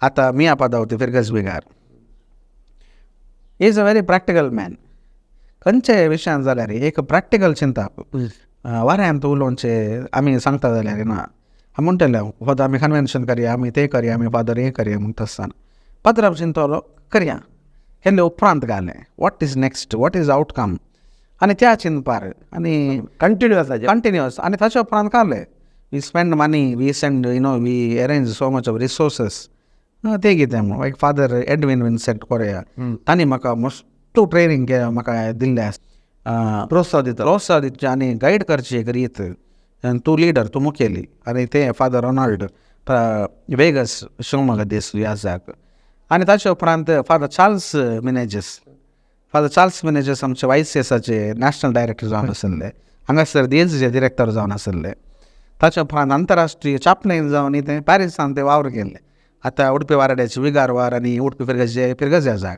आतां मिया पादावती फिरगज बेगार is a very practical man खंयचे विशयान जाल्यार एक प्रॅक्टिकल चिंता वाऱ्यांत उलोवचे आमी सांगता जाल्यार ना आमी म्हणटले फादर आमी कन्वेन्शन करया आमी तें करया आमी फादर हें करया म्हणटा आसतना पात्रांव चिंतलो करया केल्ले उपरांत घालें what is next what is outcome आनी त्या चिंतपार आनी कंटिन्युअस आनी ताच्या उपरांत काडलें we spend money we send we arrange so much of resources ते कितें म्हणून एक फादर एडवीन विन्सेंट कोरया तांणी म्हाका मस्त ट्रेनींग म्हाका दिल्लें प्रोत्साह दिवचें आनी गायड करची एक रीत तूं लिडर तूं मुखेली आनी तें फादर रोनाल्ड वेगस शिवमोगा दीस ह्या जाग आनी ताचे उपरांत फादर चार्ल्स मिनेजीस आमचे YCSचे नॅशनल डायरेक्टर जावन आसले हांगासर DSचे डिरेक्टर जावन आसले ताचे उपरांत आंतरराष्ट्रीय चाप्लेन जावन तें पॅरिसान ते वावर केल्ले आतां उडपी वाराड्याचे विगार वार आनी उडपी पिरगज ह्या जाग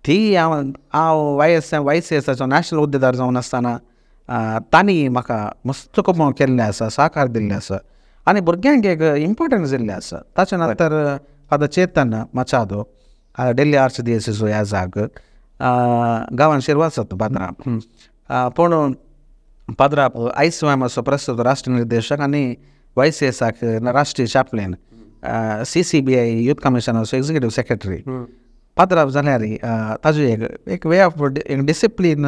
ती हांव YCSचो नॅशनल हुद्देदार जावन आसतना तांणी म्हाका मस्त खूब केल्लें आसा सहकार दिल्लें आसा आनी भुरग्यांक एक इम्पॉर्टन्स दिल्लें आसा ताचे नंतर फादर चेतन मचादो डेल्ली आर्चडियोसीस ह्या जाग गांवान शिरवास जाता पात्रांव पूण पात्रांव ICOM असो प्रस्तुत राष्ट्र निर्देशक आनी YCSक राष्ट्रीय चाप्लेन CCBI यूथ कमिशनाचो एक्झिक्युटीव सेक्रेटरी पात्रांव जाल्यार ताजे एक वे ऑफ एक डिसिप्लीन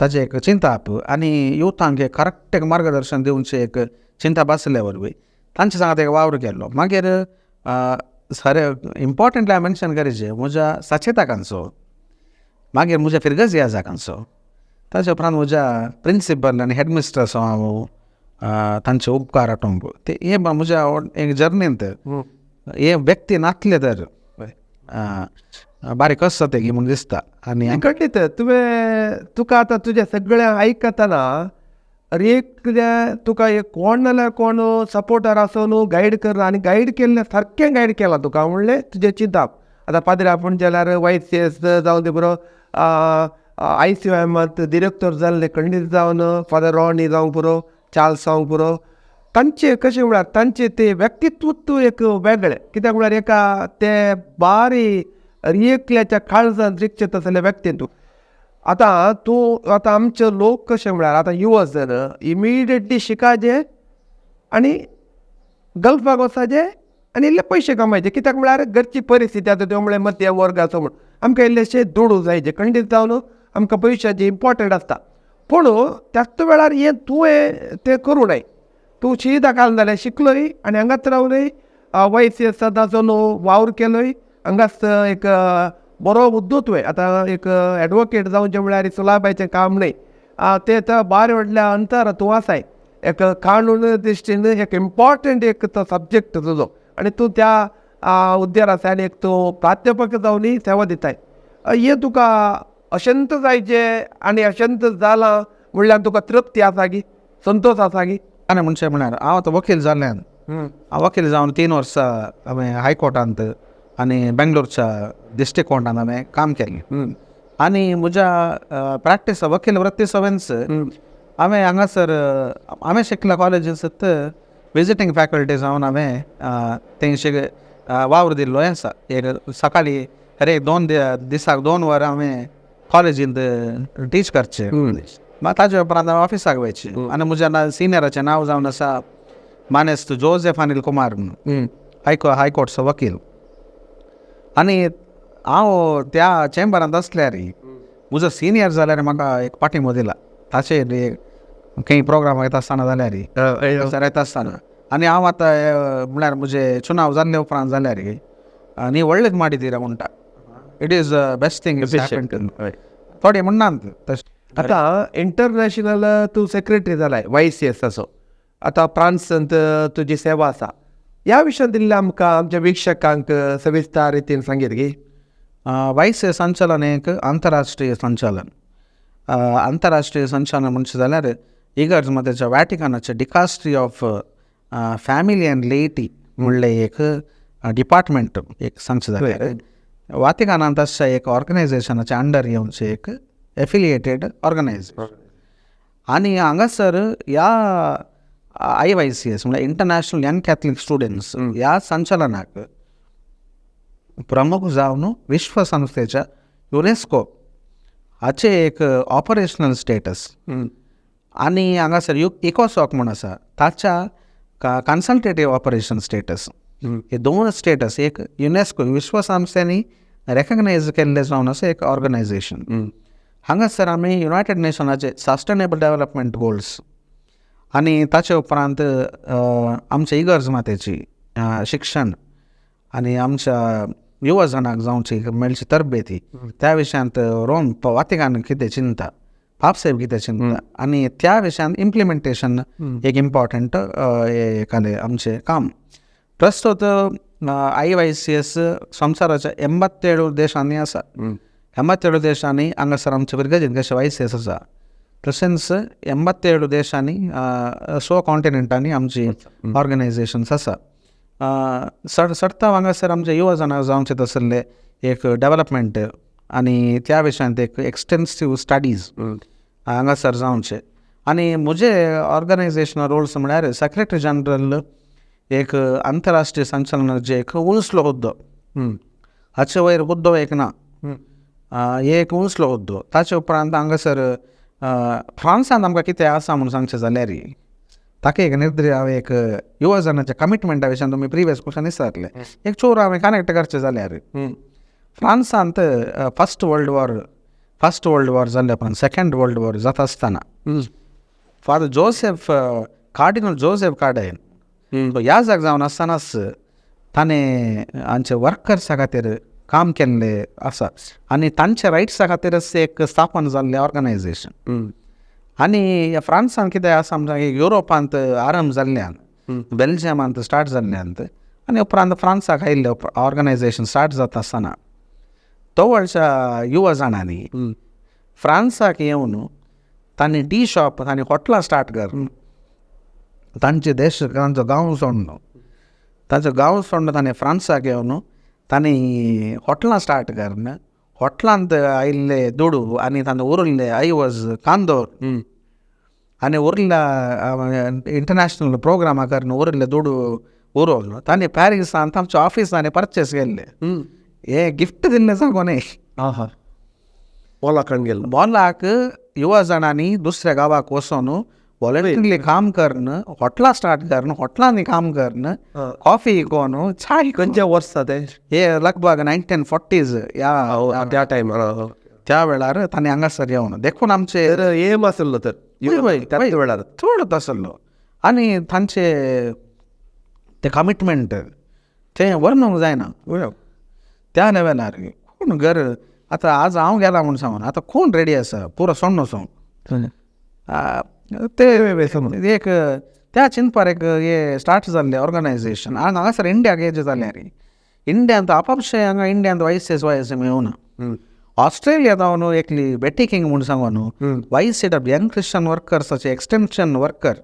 ताजे एक चिंता आनी युथांक एक करेक्ट एक मार्गदर्शन दिवचे एक चिंता बसले वरवीं तांचे सांगात एक वावर केल्लो मागीर सर इम्पॉर्टंटली हांवें मेन्शन करचें म्हज्या सचेतकांचो मागीर म्हज्या फिरगज ह्या जागांचो ताचे उपरांत म्हज्या प्रिंसिपल आनी हेडमिस्ट्रस हांव तांचे उपकार आठोवंक ते हे म्हज्या एक जर्नींत हे व्यक्ती नासले तर बारीक कस ते म्हूण दिसता आनी खंडीत तुका आतां तुजें सगळें आयकतना एक तुका एक कोण नाल्यार कोण सपोर्टर आसून गायड कर आनी गायड केल्लें सारकें गायड केलां तुका म्हणलें तुजें चिंताप आतां पाद्री आपूण जाल्यार YCS जावं ते बरो ICOMांत डिरेक्टर जाल्ले खंडीत जावन फादर रॉनी जावं पुरो चार्ल्स जावं पुरो तांचे कशें म्हळ्यार तांचे ते व्यक्तित्व एक वेगळें कित्याक म्हळ्यार एका ते बारी एकल्याच्या काळजांत रिगचे तसले व्यक्तीन तूं आतां आमचे लोक कशे म्हळ्यार आतां युवा जन इमिडिएटली शिकाचे आनी गल्फाक वचाचे आनी इल्ले पयशे कमायचे कित्याक म्हळ्यार घरची परिस्थिती आतां त्यो म्हळ्यार मध्य वर्गाचो म्हूण आमकां इल्लेशे दुडू जायचे खंडीत जावन आमकां पयशाचे इम्पॉर्टंट आसता पूण त्याच वेळार हें तुवें तें करूं नये तूं शिदा काल जाल्यार शिकलोय आनी हांगाच रावलय YCS ताचो वावर केलोय हांगाच एक बरो मुद्दो तुवें आतां एक एडवोकेट जावचें म्हळ्यार सुलाबाचें काम न्हय तें बारे व्हडल्या अंतर तूं आसाय एक कानून दृश्टीन एक इम्पॉर्टंट एक तो सब्जेक्ट तुजो आनी तूं त्या हुद्द्यार आसा आनी एक तूं प्राध्यापक जावनय सेवा दिताय हें तुका अशंत जायचें आनी अशंत जालां म्हणल्यार तुका तृप्ती आसा गी संतोश आसा गी आनी म्हणचे म्हळ्यार हांव आतां वकील जाल्ल्यान हांव वकील जावन 3 वर्सां हांवें हायकोर्टांत आनी बेंगलोरच्या डिस्ट्रिक्ट कोर्टांत हांवें काम केलें आनी म्हज्या प्रॅक्टीस वकील वृत्ती सवेन्स हांवें हांगासर हांवें शिकला कॉलेजींत विजिटींग फॅकल्टी जावन हांवें तेंचे वावर दिल्लो आसा एक सकाळीं अरे 2 दिसाक 2 वरां हांवें कॉलेजींत टीच करचें मागीर ताजे उपरांत हांव ऑफिसाक वयचें आनी म्हज्या सिनियराचें नांव जावन आसा मानेस्त जोसेफ अनिल कुमार म्हणून हायकोर्टचो वकील आनी हांव त्या चेंबरांत आसल्यार म्हजो सिनियर जाल्यार म्हाका एक पाठिंबो दिला ताचेर खंय प्रोग्राम येता आसतना जाल्यार येता आसतना आनी हांव आतां म्हळ्यार म्हजें चुनाव जाल्ले उपरांत जाल्यार न्ही व्हडलेच माडी दिरा म्हणटा इट इज बेस्ट थिंग थोडे म्हणनात तशें आतां इंटरनॅशनल तूं सेक्रेटरी जालाय YCSचो आतां फ्रांसांत तुजी सेवा आसा ह्या विशयान दिल्लें आमकां आमच्या विक्षकांक सविस्तार रितीन सांगीत गी YCS संचालन एक आंतरराष्ट्रीय संचालन म्हणचे जाल्यार इगर्ज मध्येच्या वॅटिकनाचे डिकास्ट्री ऑफ फॅमिली अँड लेटी म्हणलें एक डिपार्टमेंट एक सांगचे जाल्यार वातिकानांत अशा एक ऑर्गनायझेशनाच्या अंडर येवनचे एक एफिलिएटेड ऑर्गनायझेशन आनी हांगासर ह्या IYCS म्हणजे इंटरनॅशनल यंग कॅथलिक स्टुडंट्स ह्या संचालनाक प्रमुख जावन विश्व संस्थेच्या युनेस्को हाचे एक ऑपरेशनल स्टेटस आणि हांगासर इकोसॉक म्हण आसा ताच्या कन्सल्टेटिव्ह ऑपरेशन स्टेटस. हे दोन स्टेटस एक युनेस्को विश्व संस्थेनी रेकग्नायज केल्ले जावन आसा एक ऑर्गनायझेशन. हांगासर आमी युनायटेड नेशनाचे सस्टेनेबल डेव्हलपमेंट गोल्स आणि ताचे उपरांत आमच्या इगर्ज मातेची शिक्षण आणि आमच्या युवा जनांक जावची मेळची तरबेती त्या विशयांत रोम वातिकान कितें चिंता पापसाहेब कितें चिंता आणि त्या विशयांत इम्प्लिमेंटेशन एक इम्पॉर्टंट एखादे आमचे काम. प्रस्तुत IYCS संवसाराच्या 87 देशांनी आसा. 87 देशांनी हांगासर आमचे भुरगे कशे YCS आसा तशेंच 87 देशांनी 16 कॉन्टिनेंटांनी आमची ऑर्गनायझेशन्स आसा. सरता हांगासर आमचे युवा जनांक जावचे तसले एक डेव्हलपमेंट आणि त्या विशयांत एक एक्सटेन्सिव्ह स्टडीज हांगासर जावचे. आणि म्हजे ऑर्गनायझेशनल रोल्स म्हळ्यार सेक्रेटरी जनरल एक आंतरराष्ट्रीय संचलनाचे एक उंचलो हुद्दो. हाचे वयर हुद्दो एक ना, हे एक उंचलो हुद्दो. ताचे उपरांत हांगासर फ्रांसांत आमकां कितें आसा म्हणून सांगचें जाल्यार ताका एक निर्दय हांवें एक युवा जनाच्या कमिटमेंटा विशयान तुमी प्रिवियस क्वेश्चन विचारले एक चोर हांवें कनेक्ट करचें जाल्यार फ्रांसांत फर्स्ट वर्ल्ड वॉर जाल्ले उपरांत सेकंड वर्ल्ड वॉर जाता आसतना फादर जोसेफ कार्डिनल जोसेफ कार्डायन ह्या जाग जावन आसतनाच ताणें हांचे वर्कर्सा खातीर काम केल्लें आसा आनी तांच्या रायट्सा खातीरच एक स्थापन जाल्लें ऑर्गनायझेशन. आनी फ्रांसांत कितें आसा म्हणजे युरोपांत आरंभ जाल्ल्यान बेल्जियमांत स्टार्ट जाल्ल्यान आनी उपरांत फ्रांसाक आयिल्ले ऑर्गनायझेशन स्टार्ट जाता आसतना तवळच्या युवा जाणांनी फ्रांसाक येवन तांणी टी शॉप तांणी हॉटलां स्टार्ट कर तांचे देश तांचो गांव सोडून ताणें फ्रांसाक येवन तांणी हॉटलां स्टार्ट करन हॉटलांत आयिल्ले दुडू आनी तांचे उरिल्ले आयवज कांदोर आनी उरिल्ल्या इंटरनॅशनल प्रोग्रामा कारण उरिल्ले दुडू उरोवन तांणी पॅरिसांत आमच्या ऑफिसांनी परचेस केल्ले. हे गिफ्ट दिल्ले सांगोने मोलाक युवा जाणांनी दुसऱ्या गांवाक वचून वॉलंटियरली काम करन हॉटलां स्टार्ट करन हॉटलांनी काम करन कॉफी विकोन चाय खंयच्या वर्सा ते हे लगभग 1940s त्या टायमार त्या वेळार तांणी हांगासर येवन देखून आमचे एम आसलो तर त्याच वेळार चडच आसलो आनी तांचे ते कमिटमेंट ते वर्णूंक जायना त्या लेवलार कोण घर आतां आज हांव गेला म्हूण सांगून आतां कोण रेडी आसा पुरो सोण्णो सोंग ते एक त्या चिंतपार एक हे स्टार्ट जाल्लें ऑर्गनायझेशन आनी हांगासर इंडियाक हेजे जाल्यार इंडियांत आपापशे हांगा इंडियांत YCS मेळूना. ऑस्ट्रेलिया जावन एकली बेटी किंग म्हूण सांगून YCW यंग क्रिश्चन वर्कर्साचे एक्सटेन्शन वर्कर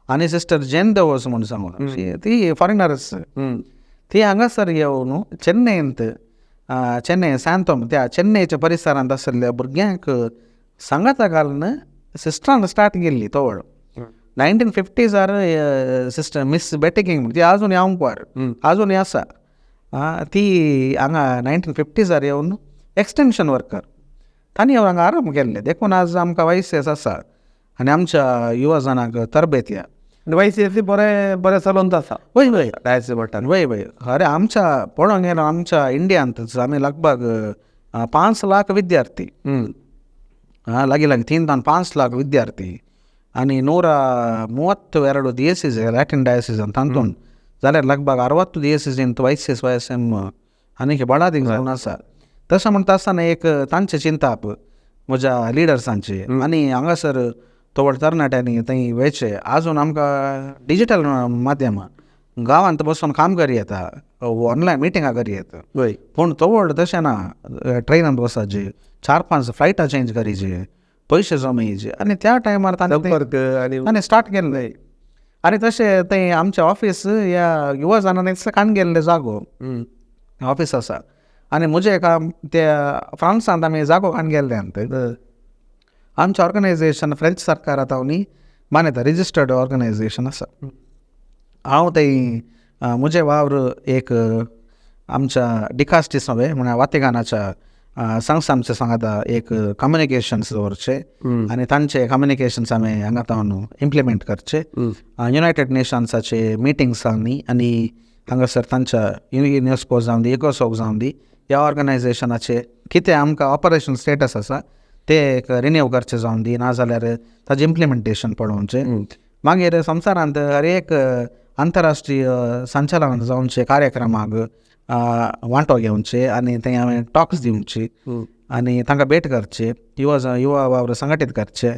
आनी सिस्टर जेन देवोस म्हूण सांगून ती फॉरेनर्स ती हांगासर येवन चेन्नई सांतोम त्या चेन्नईच्या परिसरांत आशिल्ल्या भुरग्यांक सांगाता घालून सिस्टरान स्टार्ट केल्ली तवळ 1950s सिस्टर मिस बेटी किंग ती आजून यावंकवार आजून आसा. ती हांगा 1950s येवन एक्सटेन्शन वर्कर तांणी हांगा आरंभ केल्ले देखून आज आमकां YCS आसा आनी आमच्या युवा जनांक तरबेती YCS बरें चलोवन आसा. वय अरे आमच्या पळोवंक गेलो आमच्या इंडियांतच आमी लगभग 5 लाख विद्यार्थी लागीं 3-5 लाख विद्यार्थी आनी 132 diocese लॅटिन डायसिसांत तातूंत जाल्यार लगभग 60 diocesint YCS YSM आनीक बळादीक जावन आसा. तशें म्हणटा आसतना एक तांचे चिंताप म्हज्या लिडर्सांचे आनी हांगासर तवळ तरणाट्यांनी थंय वयचे आजून आमकां डिजिटल माध्यम गांवांत बसून काम करी येता ऑनलायन मिटिंगां करी येता पूण तवळ तशें ना ट्रेनांत बसाचे 4-5 फ्लायटां चेंज करीचे पयशे जमयचे आनी त्या टायमार ताणें स्टार्ट केल्ले आनी तशें थंय आमचें ऑफीस ह्या युवा जनांनी काण गेल्ले जागो ऑफीस आसा आनी म्हजें काम त्या फ्रांसांत आमी जागो काण गेल्ले आमचें ऑर्गनायझेशन फ्रेंच सरकारांत मान्यता रिजिस्टर्ड ऑर्गनायझेशन आसा. हांव थंय म्हजें वावर एक आमच्या डिकास्टी सभे म्हळ्यार वातिकानाच्या संस्था आमचे सांगाता एक कम्युनिकेशन्स दवरचे आनी तांचे कम्युनिकेशन्स आमी हांगा तावन इम्प्लिमेंट करचे युनायटेड नेशन्साचे मिटिंग्सांनी आनी हांगासर तांच्या युनेस्को जावन दी इकोसॉक जावन दी ह्या ऑर्गनायझेशनाचे कितें आमकां ऑपरेशन स्टेटस आसा ते एक रिन्यू करचे जावन दी नाजाल्यार ताजें इम्प्लिमेंटेशन पळोवचें मागीर संवसारांत हर एक आंतरराष्ट्रीय संचालन जावनचे कार्यक्रमाक वांटो घेवचे आनी थंय हांवें टॉक्स दिवची आनी तांकां भेट करचे युवा वावर संघटीत करचे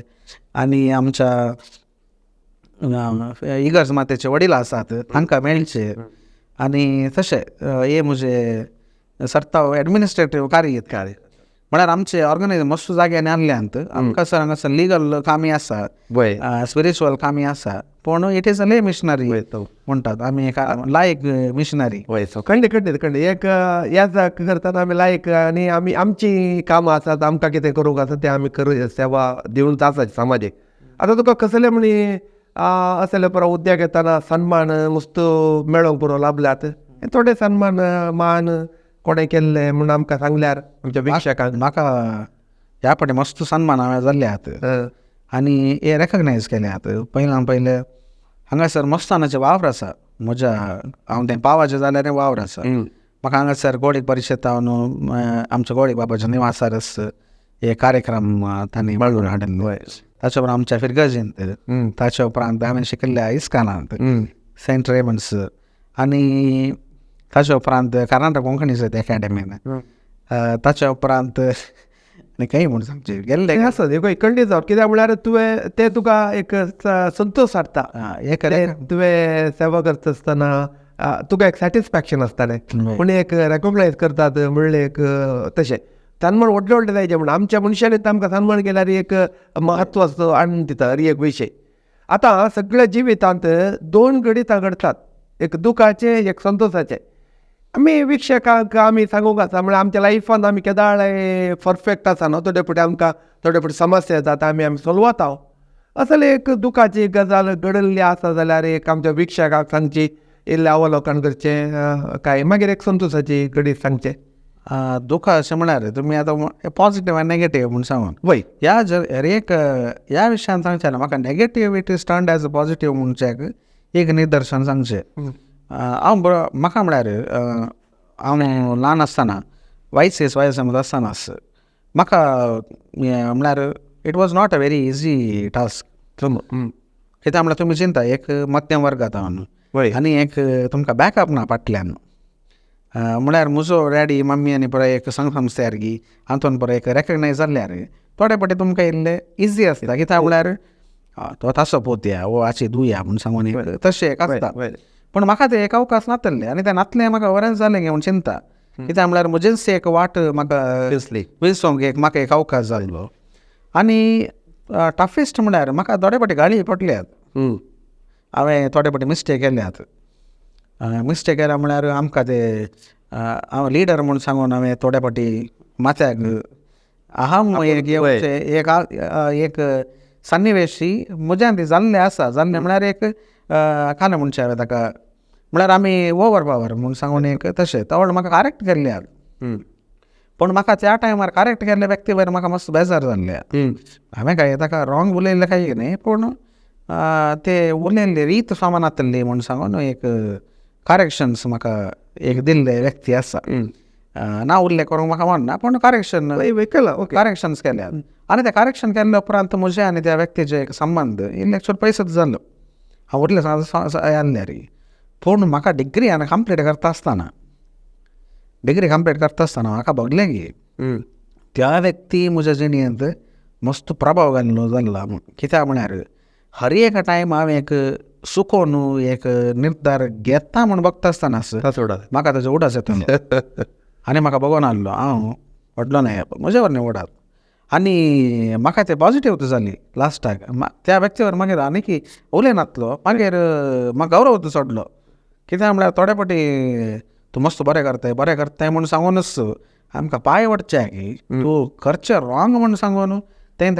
आनी आमच्या इगर्ज मातेचे वडील आसात तांकां मेळचे आनी तशें हे म्हजे सर्तांव एडमिनिस्ट्रेटीव कार्य म्हळ्यार आमचे ऑर्गनायझेशन मस्त जाग्यांनी आणल्यांत आमकां सर हांगासर लिगल कामी आसा स्पिरिच्युअल कामी आसा पूण इट इज अ ले मिशनरी म्हणटात आमी एक लायक मिशनरी खंडीत एक ह्या करतना आमी लायक आनी आमी आमची कामां आसात आमकां कितें करूंक आसा तें आमी कर सेवा दिवनच आसात समाजीक. आतां तुका कसले म्हणी असले पुरो उद्द्याक येताना सन्मान मस्त मेळोंक पुरो लाभल्यात थोडे सन्मान मान कोणें केल्ले म्हूण आमकां सांगल्यार आमच्या भिक्षकांक म्हाका ह्या फावटी मस्त सन्मान हांवें जाल्ल्यात आनी हे रेकग्नायज केल्यात. पयले हांगासर मस्तानाचे वावर आसा म्हज्या हांव तें पावाचें जाल्यार वावर आसा म्हाका हांगासर गोडीक परिशद तावन आमच्या गोडीक बाबाच्या निवासारस हे कार्यक्रम तांणी मेळून हाडले. ताचे उपरांत आमच्या फिरगजींत ताचे उपरांत हांवें शिकयल्ल्या इस्कानांत सेंट रेमंड्स आनी ताचे उपरांत कर्नाटक कोंकणी साहित्य अकॅडमीन ताचे उपरांत आनी खंय म्हूण सांगचे गेल्ले आसा खंडी जावं कित्याक म्हळ्यार तुवें तें तुका एक संतोश हाडटा एक तुवें सेवा करता आसतना तुका एक सॅटिस्फॅक्शन आसतालें पूण एक रेकॉग्नायज करतात म्हणलें एक तशें सन्मान व्हडले व्हडले जायचे म्हण आमच्या मनशांनी आमकां सन्मान केल्यार एक म्हत्व आसतो आनी दिता हर एक विशय. आतां सगळ्या जिवितांत दोन घडीं घडटात एक दुखाचे एक संतोशाचे. आमी विक्षकांक आमी सांगूंक आसा म्हळ्यार आमच्या लायफान आमी केदाळ परफेक्ट आसा न्हू थोडे फावटी आमकां थोडे फावटी समस्या जाता आमी सॉल्व जाता असले एक दुखाची गजाल घडल्ली आसा जाल्यार एक आमच्या विक्षकाक सांगची इल्लें अवलोकन करचें काय मागीर एक संतोशाची घडी सांगचें. दुखां अशें म्हळ्यार तुमी आतां पॉजिटीव आनी नेगेटीव म्हूण सांगून वय ह्या विशयान सांगचें ना म्हाका negativity stand as a positive म्हणचें एक निदर्शन सांगचें. म्हाका म्हळ्यार हांव ल्हान आसतना वायस मध्ये आसतनाच म्हाका म्हळ्यार it was not a very easy task कित्याक म्हळ्यार तुमी चिंता एक मध्यम वर्गांत हांव आनी एक तुमकां बॅकअप ना फाटल्यान म्हळ्यार म्हजो डॅडी मम्मी आनी पळय एक संस्था सारकी हातून पळय एक रेकग्नायज जाल्ल्यार थोडे फावटी तुमकां इल्लें इजी आसता कित्याक म्हळ्यार तो तासो पोतया वो आची दुया म्हूण सांगून तशें एक आसता. पूण म्हाका तें एक अवकाश नासलें आनी तें नासलें म्हाका बरेंच जालें घेवन चिंता कित्याक म्हळ्यार म्हजेच एक वाट म्हाका विसोंक एक म्हाका एक अवकाश जाल्लो. आनी टफेस्ट म्हळ्यार म्हाका थोडे फावटी गाळी पडल्यात हांवें थोडे फावटी मिस्टेक केल्यात. मिस्टेक केल्या म्हळ्यार आमकां ते हांव लिडर म्हूण सांगून हांवें थोडे फावटी माथ्याक अहम एक सन्निवेशी म्हज्यान ती जाल्लें आसा जाल्लें म्हळ्यार एक कांय म्हणचें हांवें ताका म्हळ्यार आमी ओवर पावर म्हूण सांगून एक तशें तो म्हाका करेक्ट केल्ल्यात. पूण म्हाका त्या टायमार करेक्ट केल्ले व्यक्ती वयर म्हाका मस्त बेजार जाल्ले हांवें काय ताका रॉंग उलयल्लें काय न्ही पूण ते उलयल्ली रीत समानातली म्हूण सांगून एक करेक्शन्स म्हाका एक दिल्ले व्यक्ती आसा ना उल्लेख करूंक म्हाका म्हणना पूण करेक्शन्स केल्यात. आनी ते करेक्शन केल्ल्या उपरांत म्हजे आनी त्या व्यक्तीचे एक संबंद इल्लें पयसच जालो हांव उरलें जाल्यार. पूण म्हाका डिग्री हांवें कंप्लीट करता आसतना म्हाका भोगलें की त्या व्यक्ती म्हज्या जिणेंत मस्त प्रभाव घाल्लो जाल्ला. कित्याक म्हळ्यार हर एक टायम हांव एक सुकोन एक निर्धार घेता म्हूण बघता आसतनाच म्हाका ताजे उडास येता आनी म्हाका बघून आहलो हांव व्हडलो न्हय म्हजे वर न्ही उडात आनी म्हाका तें पॉजिटीव जाली लास्टाक त्या व्यक्तीवर मागीर आनी उलयनासलो मागीर म्हाका गौरव चडलो. कित्याक म्हळ्यार थोडे फावटी तूं मस्त बरें करताय म्हूण सांगूनच आमकां पांय वडचे की तूं करचें रॉंग म्हूण सांगून तें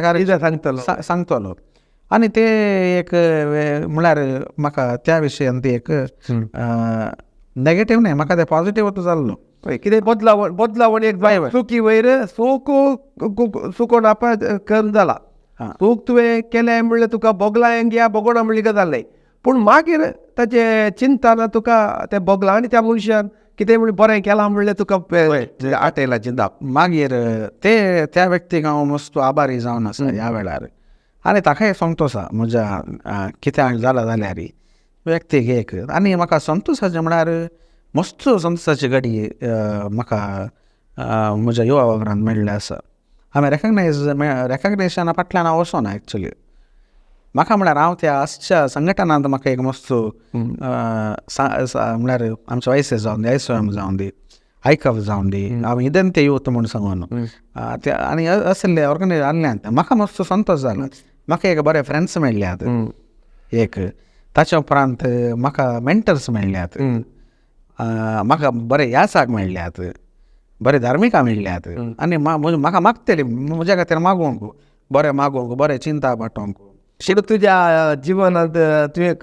सांगतलो. आनी ते एक म्हळ्यार म्हाका त्या विशयान ती एक नेगेटीव न्हय म्हाका तें पॉजिटीव जाल्लो पळय कितें बदलावण एक चुकी वयर सुकोन आपा करून जाला. चूक तुवें केलें म्हणल्यार तुका बोगलांक या बोगोना म्हणली गजाल नाही, पूण मागीर ताचे चिंतना तुका त्या बोगला आनी त्या मनशान कितें म्हण बरें केलां म्हणल्यार तुका आटयला चिंता. मागीर त्या व्यक्तीक हांव मस्त आभारी जावन आसा ह्या वेळार, आनी ताकाय सांगतो आसा म्हज्या कित्याक जाला जाल्यार व्यक्तीक एक. आनी म्हाका संतोशाचें म्हळ्यार मस्त संतोशाची घडी म्हाका म्हज्या युवा वावरांत मेळ्ळें आसा. हांवें रेकग्नेशना फाटल्यान हांव वचोना एक्चुली. म्हाका म्हळ्यार हांव त्या आसच्या संघटनांत म्हाका एक मस्त म्हळ्यार आमचे वायसे जावन दी, आयसोएम जावन दी, आयकफ जावन दी, हांव इदेन ते यूथ म्हूण सांगून आनी असले ऑर्गनायज आहल्यान म्हाका मस्त संतोश जाला. म्हाका एक बरे फ्रेंड्स मेळ्ळ्यात एक. ताच्या उपरांत म्हाका मेंटर्स मेळ्ळ्यात, म्हाका बरे यासाक मेळ्ळ्यात, बरे धार्मिका मेळ्ळ्यात. आनी म्हाका मागतली म्हज्या खातीर मागोवंक, बरें चिंता पाठोवंक. शिरू तुज्या जिवनांत तुवें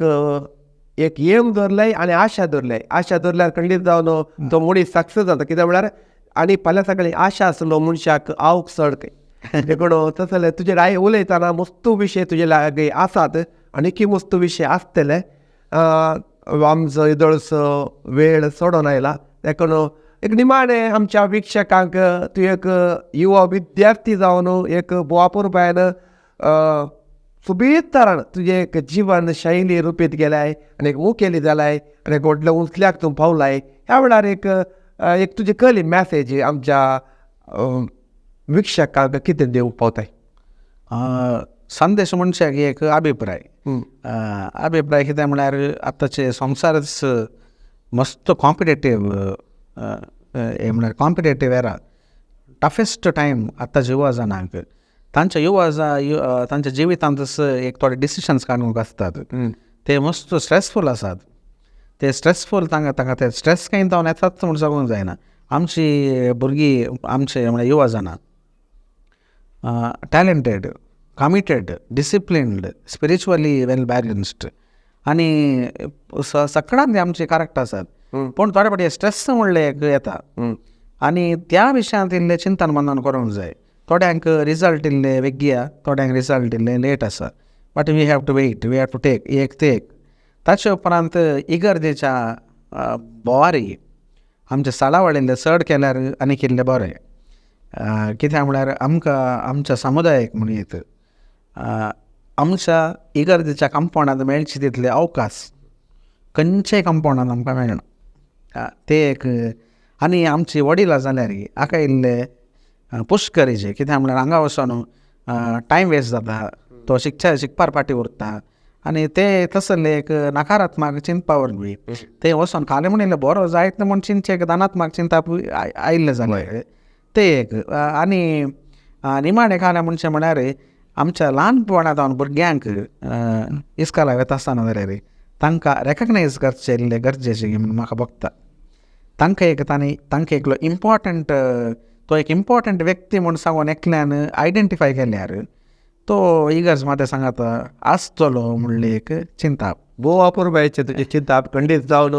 एक एम धरलाय आनी आशा धरल्यार खंडीत जावन तो मनीस सक्सेस जाता. कित्याक म्हळ्यार आनी फाल्यां सकाळीं आशा आसलो मनशाक आवक चड खंय देखून तस जाल्यार तुजेर उलयतना मस्त विशय तुजे लागीं आसात आनीकय मस्त विशय आसतले. आमचो इदळसो वेळ सोडून आयला, देखून एक निमाणें आमच्या विक्षकांक तूं एक युवा विद्यार्थी जावन एक बोवापुरबायन सुबीत तरान तुजें एक जीवन शैली रुपीत केल्याय आनी एक मुखेली जालाय आनी एक व्हडल्या उंचल्याक तूं पावलाय. ह्या वेळार एक तुजी खरी मॅसेज आमच्या विक्षकांक कितें दिवंक पावताय? संदेश मनशाक एक अभिप्राय कितें म्हळ्यार आतांचे संवसारच मस्त कॉम्पिटेटीव म्हळ्यार कॉम्पिटेटीव एरा, टफेस्ट टायम आतांच्या युवा जाणांक. तांच्या जिवितांत एक थोडे डिसिशन्स काडूंक आसतात, ते मस्त स्ट्रेसफूल आसात. ते स्ट्रेसफूल तांकां ते स्ट्रेस कांय जावन येतात म्हूण सांगूंक जायना. आमची भुरगीं आमचे म्हळ्यार युवा जाणां टॅलंटेड, कमिटेड, डिसिप्लिन्ड, स्पिरिच्युअली वेल बॅलन्स्ड आनी सगळ्यांत आमचे करेक्ट आसात. पूण थोडे फावटी स्ट्रेस म्हणलें एक येता आनी त्या विशयांत इल्लें चिंतन मनन करूंक जाय. थोड्यांक रिजल्ट इल्ले वेगळी, थोड्यांक रिजल्ट इल्ले लेट आसा, but we have to wait, we have to take. ताचे उपरांत इगर्जेच्या बोवारी आमचे सालावळिल्ले चड केल्यार आनीक इल्लें बरें. कित्याक म्हळ्यार आमकां आमच्या समुदायाक म्हणीत आमच्या इगर्जेच्या कंपाउंडांत मेळचे तितले अवकाश खंयच्याय कंपाउंडांत आमकां मेळना. ते एक. आनी आमची वडिलां जाल्यार हाका इल्ले पुश्करीचे. कित्याक म्हळ्यार हांगा वचोन टायम वेस्ट जाता, तो शिकपार फाटीं उरता आनी ते तसले एक नकारात्मक चिंतपा वरवीं ते वचोन खालें म्हणून इल्लें बरो जायत म्हूण चिंतचे एक धनात्मक चिंता आयिल्ले जाल्यार ते एक. आनी निमाणें खालें म्हणचें म्हळ्यार आमच्या ल्हानपणांत हांव भुरग्यांक इस्कॉला वता आसतना जाल्यार तांकां रेकग्नायज करचें इल्लें गरजेचें म्हणून म्हाका भोगता. तांकां एकलो इम्पॉर्टंट, तो एक इम्पॉर्टंट व्यक्ती म्हूण सांगून एकल्यान आयडेंटिफाय केल्यार तो इगर्ज माते सांगात आसतलो म्हणली एक चिंता. बोवापुरबायचे तुजी चिंता खंडीत जावन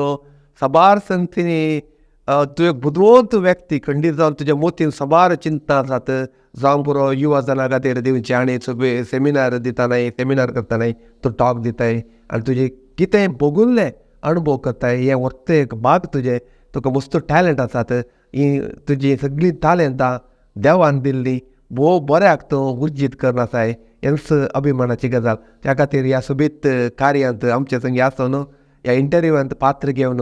सबार संगतीनी तूं एक बुदवंत व्यक्ती खंडीत जावन तुज्या मोतीन सबार चिंता आसात. जावं पुरो युवा जाणां खातीर दिवचे आनी सेमिनार दितानाय, सेमिनार करतानाय तूं टॉक दिताय आनी तुजें कितें भोगुल्लें अणभव करताय हें व्हडलें एक भाग तुजें. तुका मस्त टॅलंट आसात, ही तुजी सगळीं टॅलंटां देवान दिल्लीं भोव बऱ्याक तूं उर्जीत करन आसाय. हेंच अभिमानाची गजाल. त्या खातीर ह्या सोबीत कार्यांत आमचे संगी आसून ह्या इंटरव्यूवांत पात्र घेवन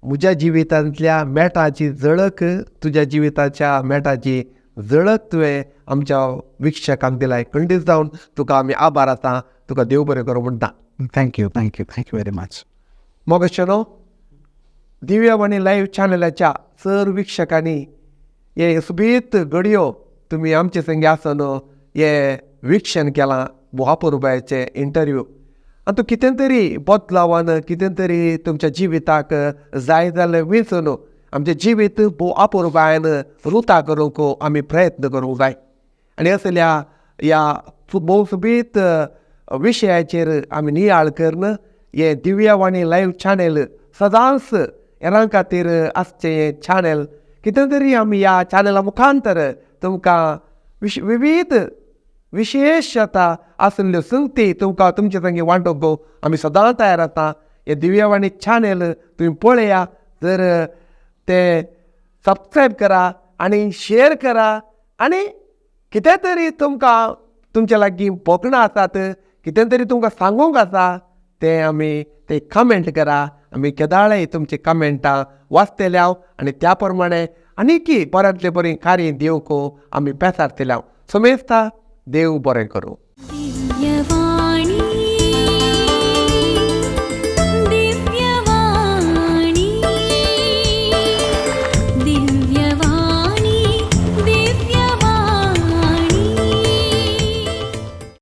म्हज्या जिवितांतल्या मेटाची झळक, तुज्या जिविताच्या मेटाची झळक तुवें आमच्या विक्षकांक दिलाय. खंडीत जावन तुका आमी आभार आसा. तुका देव बरें करूं म्हणटा. Thank you very much. मोगशनो दिव्यावाणी लायव्ह चॅनलाच्या सर विक्षकांनी हे सुबीत घडयो तुमी आमचे संगी आसून हे विक्षण केलां बोवापुरबायचे इंटरव्यू. आनी तूं कितें तरी बदलावन, कितें तरी तुमच्या जिविताक जाय जाल्लें वेंचून आमचें जिवीत बोवापुरबायन रुता करूंक आमी प्रयत्न करूंक जाय. आनी असल्या ह्या भोव सुबीत विशयाचेर आमी नियाळ करन हे दिव्यावाणी लायव्ह चॅनल सदांच हेरां खातीर आसचें चॅनल कितें तरी आमी ह्या चॅनला मुखांतर तुमकां विविध विशेश आसल्ल्यो संगती तुमकां तुमचे संगी वांटोवंक आमी सदां तयार आसा. हे दिव्यावाणी चॅनल तुमी पळया, जर ते सबस्क्रायब करा आनी शेअर करा आनी कितें तरी तुमकां तुमच्या लागीं बोगणां आसात, कितें तरी तुमकां सांगूंक आसा ते कमेंट करा. आमी केदाळय तुमचे कमेंटां वाचतले हांव आनी त्या प्रमाणे आनीकय बऱ्यांतले बरें कार्य दिवंक आमी पेसारतले हांव. समेस्ता देव बरें करूं.